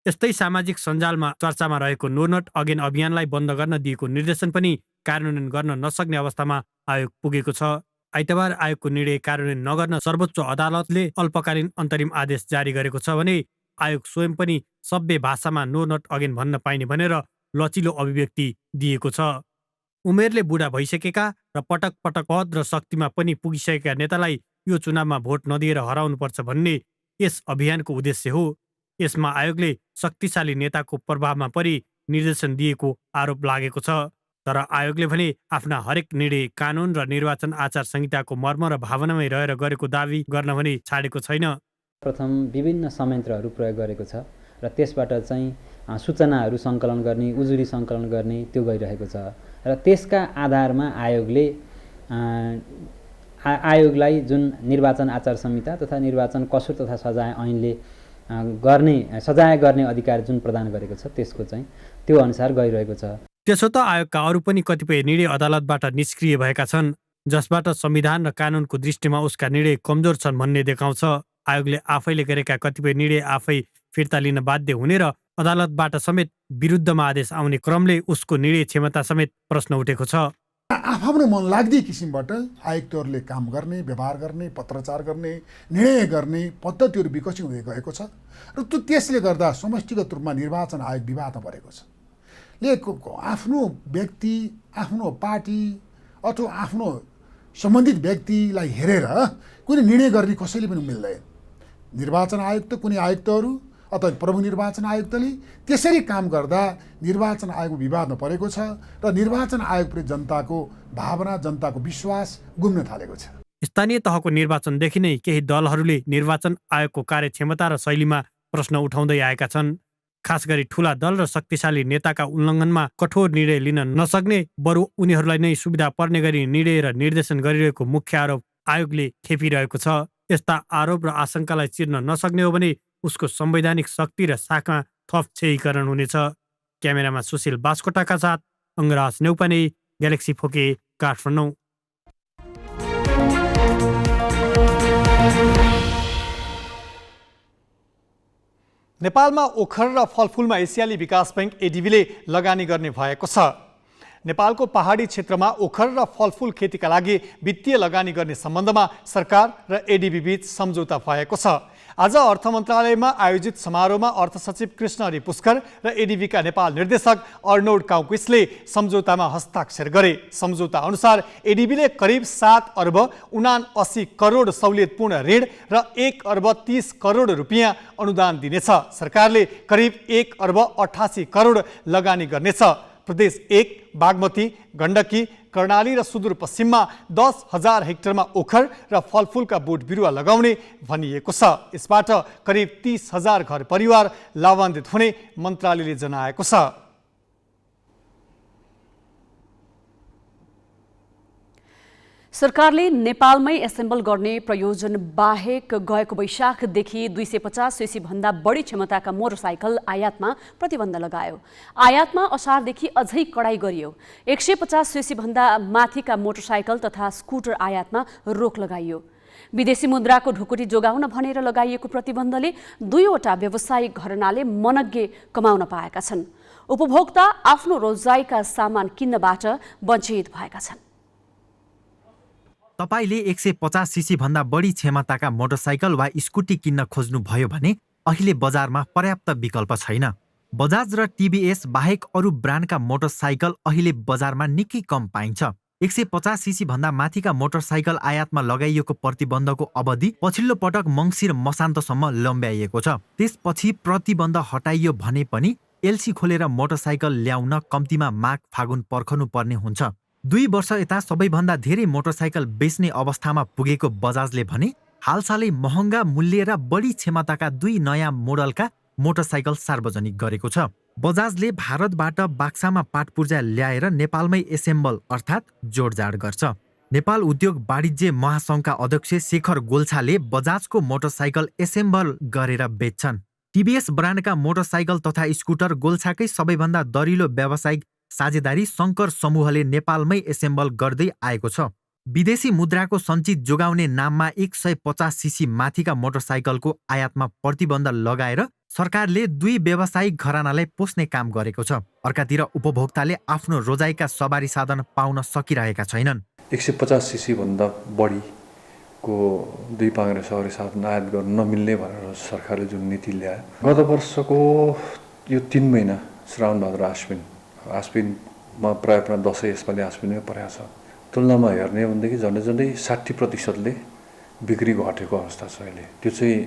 यस्तै सामाजिक सञ्जालमा चर्चामा रहेको नो नट अगेन अभियानलाई बन्द गर्न दिएको निर्देशन पनि कार्यान्वयन गर्न नसक्ने अवस्थामा आयोग पुगेको छ। आइतबार आयोगको निर्णय कार्यान्वयन नगर्न सर्वोच्च अदालतले अल्पकालीन अन्तरिम आदेश जारी गरेको छ भने आयोग स्वयं पनि सभ्य भाषामा नो नट अगेन भन्न पाइने भनेर लचिलो अभिव्यक्ति दिएको छ। उमेरले बुढा भइसकेका र पटक पटक पद र शक्तिमा पनि पुगिसकेका नेतालाई यो चुनावमा भोट नदिएर हराउनुपर्छ भन्ने यस अभियानको उद्देश्य हो। यसमा आयोगले शक्तिशाली नेताको प्रभावमा परि निर्देशन दिएको आरोप लागेको छ। तर आयोगले भने आफ्ना हरेक निर्णय कानुन र निर्वाचन आचार संहिताको मर्म र भावनामै रहेर गरेको दावी गर्न भने छाडेको छैन। प्रथम विभिन्न संयन्त्रहरू प्रयोग गरेको छ र त्यसबाट चाहिँ सूचनाहरू सङ्कलन गर्ने, उजुरी सङ्कलन गर्ने त्यो गरिरहेको छ र त्यसका आधारमा आयोगलाई जुन निर्वाचन आचार संहिता तथा निर्वाचन कसुर तथा सजाय ऐनले सजाय गर्ने अधिकार जुन प्रदान गरेको छ त्यसको चाहिँ त्यो अनुसार गइरहेको छ। त्यसो त आयोगका अरू पनि कतिपय निर्णय अदालतबाट निष्क्रिय भएका छन् जसबाट संविधान र कानुनको दृष्टिमा उसका निर्णय कमजोर छन् भन्ने देखाउँछ। आयोगले आफैले गरेका कतिपय निर्णय आफै फिर्ता लिन बाध्य हुने र अदालतबाट समेत विरुद्धमा आदेश आउने क्रमले उसको निर्णय क्षमता समेत प्रश्न उठेको छ। आफ्नो मन लाग्दै किसिमबाट आयुक्तहरूले काम गर्ने, व्यवहार गर्ने, पत्रचार गर्ने, निर्णय गर्ने पद्धतिहरू विकसित हुँदै गएको छ र त्यसले गर्दा समष्टिगत रूपमा निर्वाचन आयोग विवादमा परेको छ। आफ्नो व्यक्ति, आफ्नो पार्टी अथवा आफ्नो सम्बन्धित व्यक्तिलाई हेरेर कुनै निर्णय गर्ने कसैले पनि मिल्दैन। निर्वाचन आयुक्त, कुनै आयुक्तहरू अथवा प्रमुख निर्वाचन आयुक्तले त्यसरी काम गर्दा निर्वाचन आयोग विवादमा परेको छ र निर्वाचन आयोगप्रति जनताको भावना, जनताको विश्वास गुम्न थालेको छ। स्थानीय तहको निर्वाचनदेखि नै केही दलहरूले निर्वाचन आयोगको कार्यक्षमता र शैलीमा प्रश्न उठाउँदै आएका छन्। खास गरी ठूला दल र शक्तिशाली नेताका उल्लङ्घनमा कठोर निर्णय लिन नसक्ने, बरु उनीहरूलाई नै सुविधा पर्ने गरी निर्णय र निर्देशन गरिरहेको मुख्य आरोप आयोगले खेपिरहेको छ। यस्ता आरोप र आशंकालाई चिर्न नसक्ने हो भने उसको संवैधानिक शक्ति र शाखा थप क्षयीकरण हुनेछ। क्यामेरामा सुशील बास्कोटाका साथ अङ्गराज नेउपाने, ग्यालेक्सी फोके, काठमाडौँ। नेपालमा ओखर र फलफुलमा एसियाली विकास बैंक एडिबीले लगानी गर्ने भएको छ। नेपालको पहाडी क्षेत्रमा ओखर र फलफुल खेतीका लागि वित्तीय लगानी गर्ने सम्बन्धमा सरकार र एडिबी बीच सम्झौता भएको छ। आज अर्थ मन्त्रालयमा आयोजित समारोहमा अर्थ सचिव कृष्णहरि पुष्कर र एडिबीका नेपाल निर्देशक अर्नोड काउकिसले सम्झौतामा हस्ताक्षर गरे। सम्झौता अनुसार एडिबीले करिब 7 अर्ब 79 करोड सहुलियतपूर्ण ऋण र 1 अर्ब 30 करोड रुपियाँ अनुदान दिनेछ। सरकारले करिब 1 अर्ब 88 करोड लगानी गर्नेछ। प्रदेश 1, बागमती, गण्डकी, कर्णाली र सुदूरपश्चिममा 10,000 हेक्टरमा ओखर र फलफुलका बोट बिरुवा लगाउने भनिएको छ। यसबाट करिब 30,000 घर परिवार लाभान्वित हुने मन्त्रालयले जनाएको छ। सरकारले नेपालमै एसेम्बल गर्ने प्रयोजन बाहेक गएको वैशाखदेखि 250 सीसी भन्दा बढी क्षमताका मोटरसाइकल आयातमा प्रतिबन्ध लगायो। आयातमा असारदेखि अझै कडाई गरियो। 150 सीसी भन्दा माथिका मोटरसाइकल तथा स्कुटर आयातमा रोक लगाइयो। विदेशी मुद्राको ढुकुटी जोगाउन भनेर लगाइएको प्रतिबन्धले 2वटा व्यावसायिक घरानाले मनग्गे कमाउन पाएका छन्। उपभोक्ता आफ्नो रोजाइका सामान किन्नबाट वञ्चित भएका छन्। तपाईले 150 सीसी भन्दा बढी क्षमताका मोटरसाइकल वा स्कुटी किन्न खोज्नुभयो भने अहिले बजारमा पर्याप्त विकल्प छैन। बजाज र टिभीएस बाहेक अरू ब्रान्डका मोटरसाइकल अहिले बजारमा निकै कम पाइन्छ। 150 सीसी भन्दा माथिका मोटरसाइकल आयातमा लगाइएको प्रतिबन्धको अवधि पछिल्लो पटक मङ्सिर मसान्तसम्म लम्ब्याइएको छ। त्यसपछि प्रतिबन्ध हटाइयो भने पनि एलसी खोलेर मोटरसाइकल ल्याउन कम्तीमा माघ फागुन पर्खनु पर्ने हुन्छ। 2 वर्ष यता सबैभन्दा धेरै मोटरसाइकल बेच्ने अवस्थामा पुगेको बजाजले भने हालसालै महँगा मूल्य र बढी क्षमताका 2 नयाँ मोडलका मोटरसाइकल सार्वजनिक गरेको छ। बजाजले भारतबाट बाक्सामा पाटपुर्जा ल्याएर नेपालमै एसेम्बल अर्थात् जोडजाड गर्छ। नेपाल उद्योग वाणिज्य महासङ्घका अध्यक्ष शेखर गोल्छाले बजाजको मोटरसाइकल एसेम्बल गरेर बेच्छन्। टिभीएस ब्रान्डका मोटरसाइकल तथा स्कुटर गोल्छाकै सबैभन्दा दरिलो व्यावसायिक साझेदारी शङ्कर समूहले नेपालमै एसेम्बल गर्दै आएको छ। विदेशी मुद्राको सञ्चित जोगाउने नाममा 150 सीसी माथिका मोटरसाइकलको आयातमा प्रतिबन्ध लगाएर सरकारले 2 व्यावसायिक घरानालाई पोस्ने काम गरेको छ। अर्कातिर उपभोक्ताले आफ्नो रोजाइका सवारी साधन पाउन सकिरहेका छैनन्। 150 सीसी भन्दा बढीको 2 पाङ्ग्रे सवारी साधन आयात गर्न नमिल्ने भनेर सरकारले जुन नीति ल्यायो, गत वर्षको यो 3 महिना श्रावण भाद्र आश्विनमा प्रायः दसैँ यसपालि आश्विनमै परेको छ। तुलनामा हेर्ने हो भनेदेखि झन्डै 60% बिक्री घटेको अवस्था छ अहिले। त्यो चाहिँ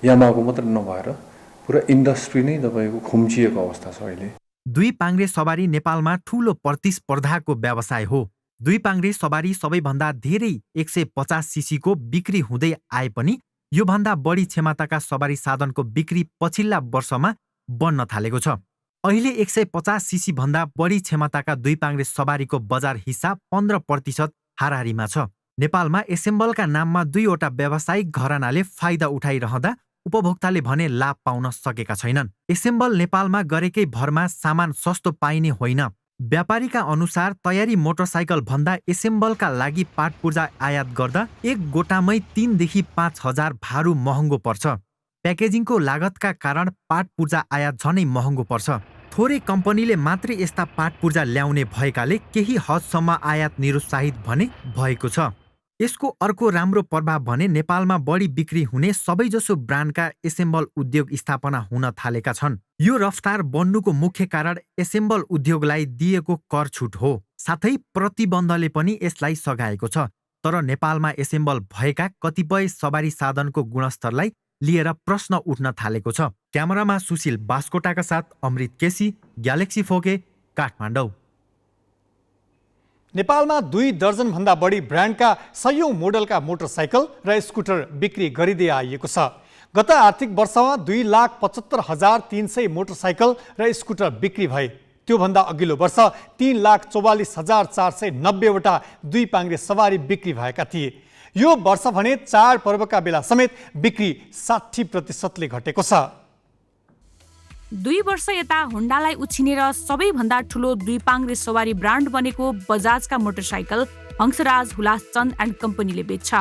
यामाको मात्र नभएर पुरा इन्डस्ट्री नै तपाईँको खुम्चिएको अवस्था छ अहिले। 2 पाङ्ग्रे सवारी नेपालमा ठूलो प्रतिस्पर्धाको व्यवसाय हो। 2 पाङ्ग्रे सवारी सबैभन्दा धेरै 150 सीसीको बिक्री हुँदै आए पनि योभन्दा बढी क्षमताका सवारी साधनको बिक्री पछिल्ला वर्षमा बढ्न थालेको छ। अहिले 150 सीसी भन्दा बढी क्षमताका 2 पाङ्ग्रे सवारीको बजार हिस्सा 15% हाराहारीमा छ। नेपालमा एसेम्बलका नाममा 2 वटा व्यावसायिक घरानाले फाइदा उठाइरहँदा उपभोक्ताले भने लाभ पाउन सकेका छैनन्। एसेम्बल नेपालमा गरेकै भरमा सामान सस्तो पाइने होइन। व्यापारीका अनुसार तयारी मोटरसाइकल भन्दा एसेम्बलका लागि पाटपुर्जा आयात गर्दा एक गोटामै 3 देखि 5 हजार भारु महँगो पर्छ। प्याकेजिङको लागतका कारण पाटपुर्जा आयात झनै महँगो पर्छ। थोरै कम्पनीले मात्रै यस्ता पाटपुर्जा ल्याउने भएकाले केही हदसम्म आयात निरुत्साहित भने भएको छ। यसको अर्को राम्रो प्रभाव भने नेपालमा बढी बिक्री हुने सबैजसो ब्रान्डका एसेम्बल उद्योग स्थापना हुन थालेका छन्। यो रफ्तार बढ्नुको मुख्य कारण एसेम्बल उद्योगलाई दिएको कर छुट हो। साथै प्रतिबन्धले पनि यसलाई सघाएको छ। तर नेपालमा एसेम्बल भएका कतिपय सवारी साधनको गुणस्तरलाई लिएर प्रश्न उठ्न थालेको छ। क्यामेरामा सुशील बास्कोटाका साथ अमृत केसी, ग्यालेक्सी फोके, काठमाडौँ। नेपालमा 2 दर्जनभन्दा बढी ब्रान्डका 100औं मोडलका मोटरसाइकल र स्कुटर बिक्री गरिँदै आइएको छ। गत आर्थिक वर्षमा 2,75,300 मोटरसाइकल र स्कुटर बिक्री भए। त्योभन्दा अघिल्लो वर्ष 3,44,490 वटा 2 पाङ्ग्रे सवारी बिक्री भएका थिए। यो वर्ष भने चाडपर्वका बेला समेत बिक्री 60%ले घटेको छ। 2 वर्ष यता होन्डालाई उछिनेर सबैभन्दा ठुलो 2 पाङ्ग्रे सवारी ब्रान्ड बनेको बजाजका मोटरसाइकल हंसराज हुलासचन्द एन्ड कम्पनीले बेच्छ।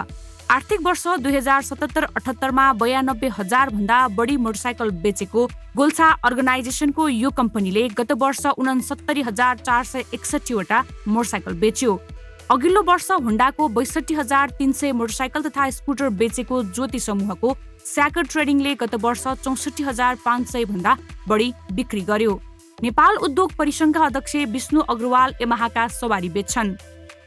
आर्थिक वर्ष 2077-78 मा 92,000 भन्दा बढी मोटरसाइकल बेचेको गोल्छा अर्गनाइजेसनको यो कम्पनीले गत वर्ष 69,461 वटा मोटरसाइकल बेच्यो। अघिल्लो वर्ष होन्डाको 62,300 मोटरसाइकल तथा स्कुटर बेचेको ज्योति समूहको स्याकर ट्रेडिङले गत वर्ष 64,500 भन्दा बढी बिक्री गर्यो। नेपाल उद्योग परिसङ्घका अध्यक्ष विष्णु अग्रवाल यमाहाका सवारी बेच्छन्।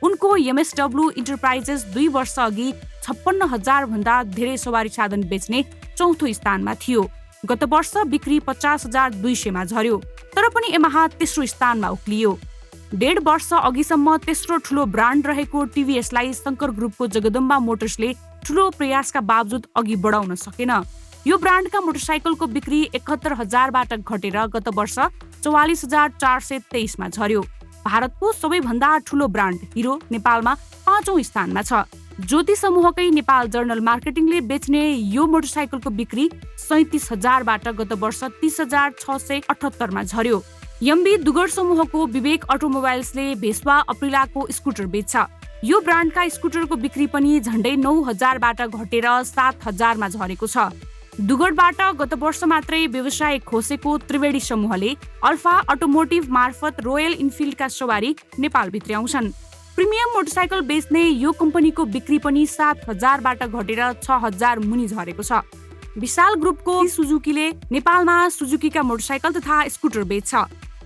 उनको एमएसडब्ल्यू इन्टरप्राइजेस 2 वर्ष अघि 56,000 भन्दा धेरै सवारी साधन बेच्ने चौथो स्थानमा थियो। गत वर्ष बिक्री 50,200 मा झर्यो। तर पनि यमाहा तेस्रो स्थानमा उक्लियो। 1.5 वर्ष अघिसम्म तेस्रो ठुलो ब्रान्ड रहेको टिभीएसलाई शङ्कर ग्रुपको जगदम्बा मोटर्सले ठुलो प्रयासका बावजुद अघि बढाउन सकेन। यो ब्रान्डका मोटरसाइकलको बिक्री 71,000 बाट घटेर गत वर्ष 44,423 मा झर्यो। भारतको सबैभन्दा ठुलो ब्रान्ड हिरो नेपालमा 5औं स्थानमा छ। ज्योति समूहकै नेपाल जर्नल मार्केटिङले बेच्ने यो मोटरसाइकलको बिक्री 37,000 बाट गत वर्ष 30,678 मा झर्यो। एमबी दुगर समूहको विवेक अटोमोबाइल्सले भेस्पा अप्रिलाको स्कुटर बेच्छ। यो ब्रान्डका स्कुटरको बिक्री पनि झन्डै 9,000 बाट घटेर 7,000 मा झरेको छ। दुगरबाट गत वर्ष मात्रै व्यवसाय खोसेको त्रिवेणी समूहले अल्फा अटोमोटिभ मार्फत रोयल इनफिल्डका सवारी नेपाल भित्र्याउँछन्। प्रिमियम मोटरसाइकल बेच्ने यो कम्पनीको बिक्री पनि 7,000 बाट घटेर 6,000 मुनि झरेको छ। विशाल ग्रुपको सुजुकीले नेपालमा सुजुकीका मोटरसाइकल तथा स्कुटर बेच्छ।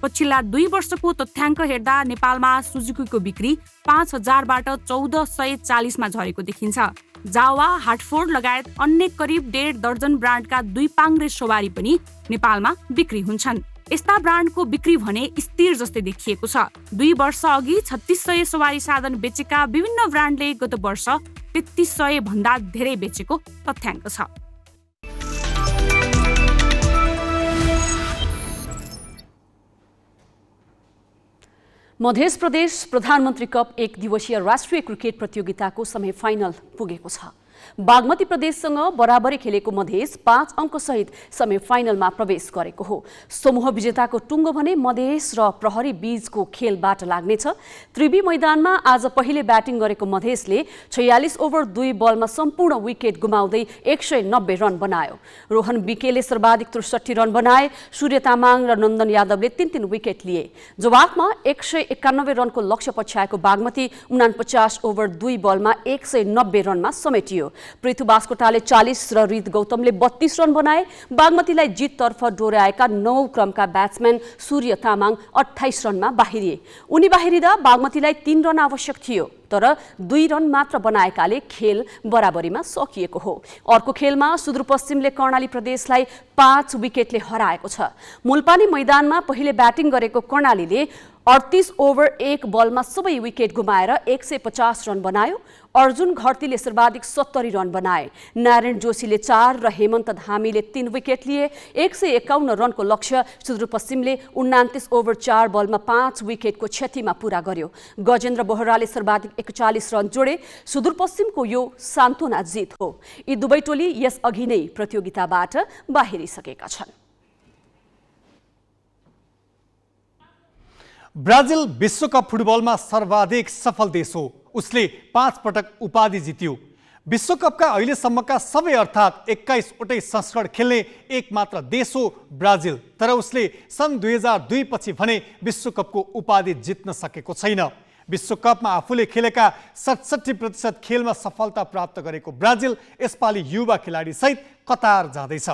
पछिल्ला 2 वर्षको तथ्याङ्क हेर्दा नेपालमा सुजुकीको बिक्री 5,000 बाट 1,440 मा झरेको देखिन्छ। जावा, हार्टफोर्ड लगायत अन्य करिब 1.5 दर्जन ब्रान्डका 2 पाङ्ग्रे सवारी पनि नेपालमा बिक्री हुन्छन्। यस्ता ब्रान्डको बिक्री भने स्थिर जस्तै देखिएको छ। 2 वर्ष अघि 3600 सवारी साधन बेचेका विभिन्न ब्रान्डले गत वर्ष 3300 भन्दा धेरै बेचेको तथ्याङ्क छ। मध्य प्रदेश प्रधानमन्त्री कप 1 दिवसीय राष्ट्रिय क्रिकेट प्रतियोगिताको सेमी फाइनल पुगेको छ। बागमती प्रदेशसँग बराबरी खेलेको मधेस 5 अङ्कसहित सेमी फाइनलमा प्रवेश गरेको हो। समूह विजेताको टुङ्गो भने मधेस र प्रहरी बीचको खेलबाट लाग्नेछ। त्रिवी मैदानमा आज पहिले ब्याटिङ गरेको मधेसले 46 ओभर 2 बलमा सम्पूर्ण विकेट गुमाउँदै 190 रन बनायो। रोहन बिकेले सर्वाधिक 63 रन बनाए। सूर्य तामाङ र नन्दन यादवले 3-3 विकेट लिए। जवाफमा 191 रनको लक्ष्य पछ्याएको बागमती 49 ओभर 2 बलमा 190 रनमा समेटियो। पृथु बास्कोटाले 40 र रित गौतमले 32 रन बनाए। बागमतीलाई जिततर्फ डोर्याएका 9 क्रमका ब्याट्सम्यान सूर्य तामाङ 28 रनमा बाहिरिए। उनी बाहिरिँदा बागमतीलाई 3 रन आवश्यक थियो, तर 2 रन मात्र बनाएकाले खेल बराबरीमा सकिएको हो। अर्को खेलमा सुदूरपश्चिमले कर्णाली प्रदेशलाई 5 विकेटले हराएको छ। मुलपानी मैदानमा पहिले ब्याटिङ गरेको कर्णालीले 38 ओभर 1 बलमा सबै विकेट गुमाएर 150 रन बनायो। अर्जुन घरतीले सर्वाधिक 70 रन बनाए। नारायण जोशीले 4 र हेमन्त धामीले 3 विकेट लिए। 151 रनको लक्ष्य सुदूरपश्चिमले 29 ओभर 4 बलमा 5 विकेटको क्षतिमा पूरा गर्यो। गजेन्द्र बोहराले सर्वाधिक 41 रन जोडे। सुदूरपश्चिमको यो सान्तवना जित हो। यी दुवै टोली यस अघि नै प्रतियोगिताबाट बाहिरिसकेका छन्। ब्राजिल विश्वकप फुटबलमा सर्वाधिक सफल देश हो। उसले 5 पटक उपाधि जित्यो। विश्वकपका अहिलेसम्मका सबै अर्थात् 21वटै संस्करण खेल्ने एकमात्र देश हो ब्राजिल। तर उसले सन् 2002 पछि भने विश्वकपको उपाधि जित्न सकेको छैन। विश्वकपमा आफूले खेलेका 67% खेलमा सफलता प्राप्त गरेको ब्राजिल यसपालि युवा खेलाडी सहित कतार जाँदैछ।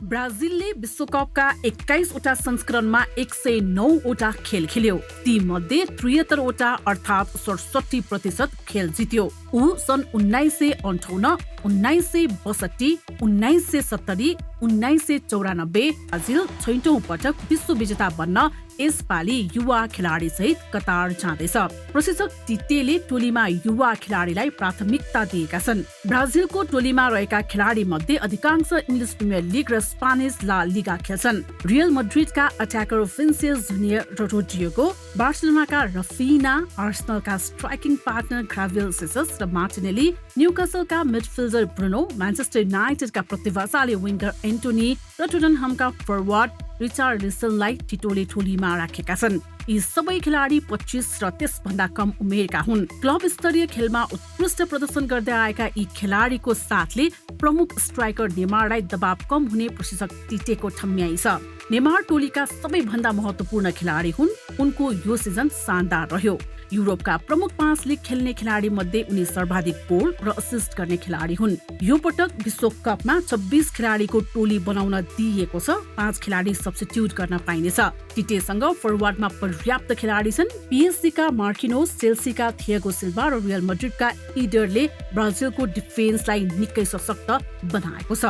ब्राजिलले विश्वकपका 21वटा संस्करणमा 109वटा खेल खेल्यो। ती मध्ये 73 वटा अर्थात् 67% खेल जित्यो। ऊ सन् 1958, 1962, 1970, 1994 ब्राजिल 6औं पटक विश्व विजेता बन्न यसपालि युवा खेलाडी सहित कतार जाँदैछ। प्रशिक्षक टिटेले टोलीमा युवा खेलाडीलाई प्राथमिकता दिएका छन्। ब्राजिलको टोलीमा रहेका खेलाडी मध्ये अधिकांश इङ्ग्लिस प्रिमियर लिग र स्पेनिस ला लिगा खेल्छन्। रियल मड्रिडका अट्याकर विनिसियस जुनियर रोड्रिगो, बार्सिलोनाका रफिना, आर्सेनलका स्ट्राइकिङ पार्टनर ग्राभियल जेसस र मार्टिनेली, न्यूकासलका मिडफिल्डर ब्रुनो, म्यान्चेस्टर युनाइटेडका प्रतिभाशाली विङ्गर एन्टोनी र टोटनहमका फरवार्ड रिचार्लिसनलाई टिटोले टोलीमा राखेका छन्। यी सबै खेलाडी 25 र त्यसभन्दा कम उमेरका हुन्। क्लब स्तरीय खेलमा उत्कृष्ट प्रदर्शन गर्दै आएका यी खेलाडीको साथले प्रमुख स्ट्राइकर नेमारलाई दबाव कम हुने प्रशिक्षक टिटेको ठम्याइ छ। नेमार टोलीका सबैभन्दा महत्त्वपूर्ण खेलाडी हुन्। उनको यो सिजन शानदार रह्यो। युरोपका प्रमुख 5 लिग खेल्ने खेलाडी मध्ये उनी सर्वाधिक गोल र असिस्ट गर्ने खेलाडी हुन्। यो पटक विश्वकपमा 26 खेलाडीको टोली बनाउन दिइएको छ। 5 खेलाडी सब्स्टिट्युट गर्न पाइनेछ। टिटेसँग फरवार्डमा पर्याप्त खेलाडी छन्। पीएसजीका मार्किनोस, चेल्सीका थियागो सिल्भा र रियल मड्रिडका इडरले ब्राजिलको डिफेन्सलाई निकै सशक्त बनाएको छ।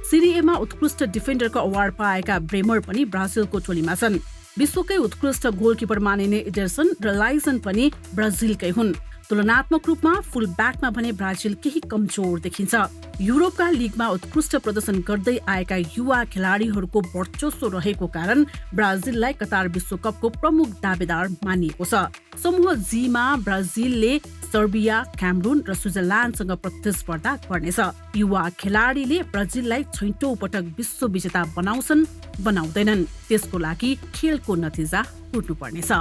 सिरिएमा उत्कृष्ट डिफेन्डरको अवार्ड पाएका ब्रेमर पनि ब्राजिलको टोलीमा छन्। विश्वकै उत्कृष्ट गोलकिपर मानिने एडरसन र लाइसन पनि ब्राजिलकै हुन्। तुलनात्मक रूपमा फुल ब्याकमा भने ब्राजिल केही कमजोर देखिन्छ। युरोपका लिगमा उत्कृष्ट प्रदर्शन गर्दै आएका युवा खेलाडीहरूको वर्चस्व रहेको कारण ब्राजिललाई कतार विश्वकपको प्रमुख दावेदार मानिएको छ। समूह जीमा ब्राजिलले सर्बिया, क्यामरुन र स्विजरल्यान्डसँग प्रतिस्पर्धा गर्नेछ। युवा खेलाडीले ब्राजिललाई 6औं पटक विश्व विजेता बनाउँछन् बनाउँदैनन्, त्यसको लागि खेलको नतिजा कुट्नुपर्नेछ।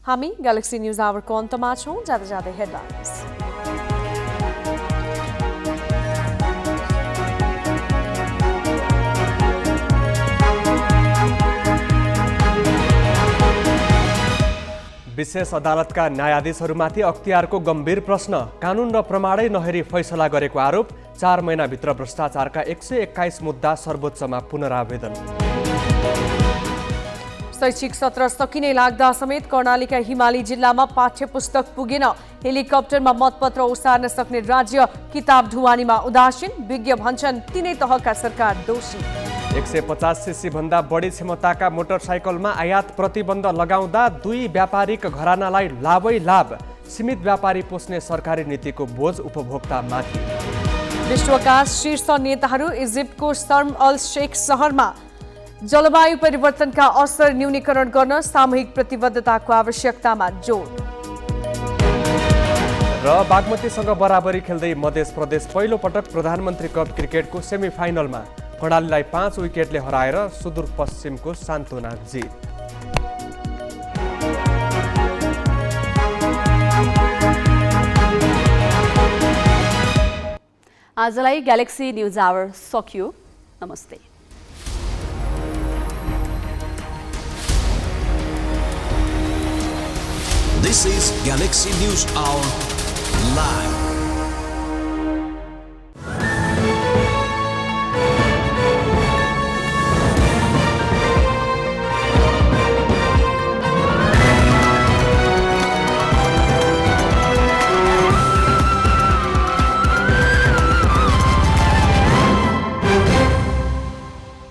हामी ग्यालेक्सी न्यूज आवरको अन्तमा छौं। जाँदै जाँदै हेडलाइन्स। विशेष अदालतका न्यायाधीशहरूमाथि अख्तियारको गम्भीर प्रश्न। कानुन र प्रमाणै नहेरी फैसला गरेको आरोप। 4 महिनाभित्र भ्रष्टाचारका 121 मुद्दा सर्वोच्चमा पुनरावेदन। शैक्षिक सत्र सकिने लाग्दा समेत कर्णालीका हिमाली जिल्लामा पाठ्यपुस्तक पुगेन। हेलिकप्टरमा मतपत्र ओसार्न सक्ने राज्य, किताब ढुवानीमा उदासीन। विज्ञ भन्छन् तिनै तहका सरकार दोषी। 150 सीसी भन्दा बढी क्षमताका मोटरसाइकलमा आयात प्रतिबन्ध लगाउँदा दुई व्यापारिक घरानालाई लाभै लाभ। सीमित व्यापारी पोस्ने सरकारी नीतिको बोझ उपभोक्तामाथि। विश्वका शीर्ष नेताहरू इजिप्टको शर्म अल शेख सहरमा जलवायु परिवर्तनका असर न्यूनीकरण गर्न सामूहिक प्रतिबद्धताको आवश्यकतामा जोड। र बागमतीसँग बराबरी खेल्दै मध्य प्रदेश पहिलो पटक प्रधानमन्त्री कप क्रिकेटको सेमिफाइनलमा कर्णालीलाई 5 विकेटले हराएर सुदूरपश्चिमको सान्तोना जित। आजलाई ग्यालेक्सी न्युज आवर सकियो। नमस्ते। This is Galaxy News Hour Live.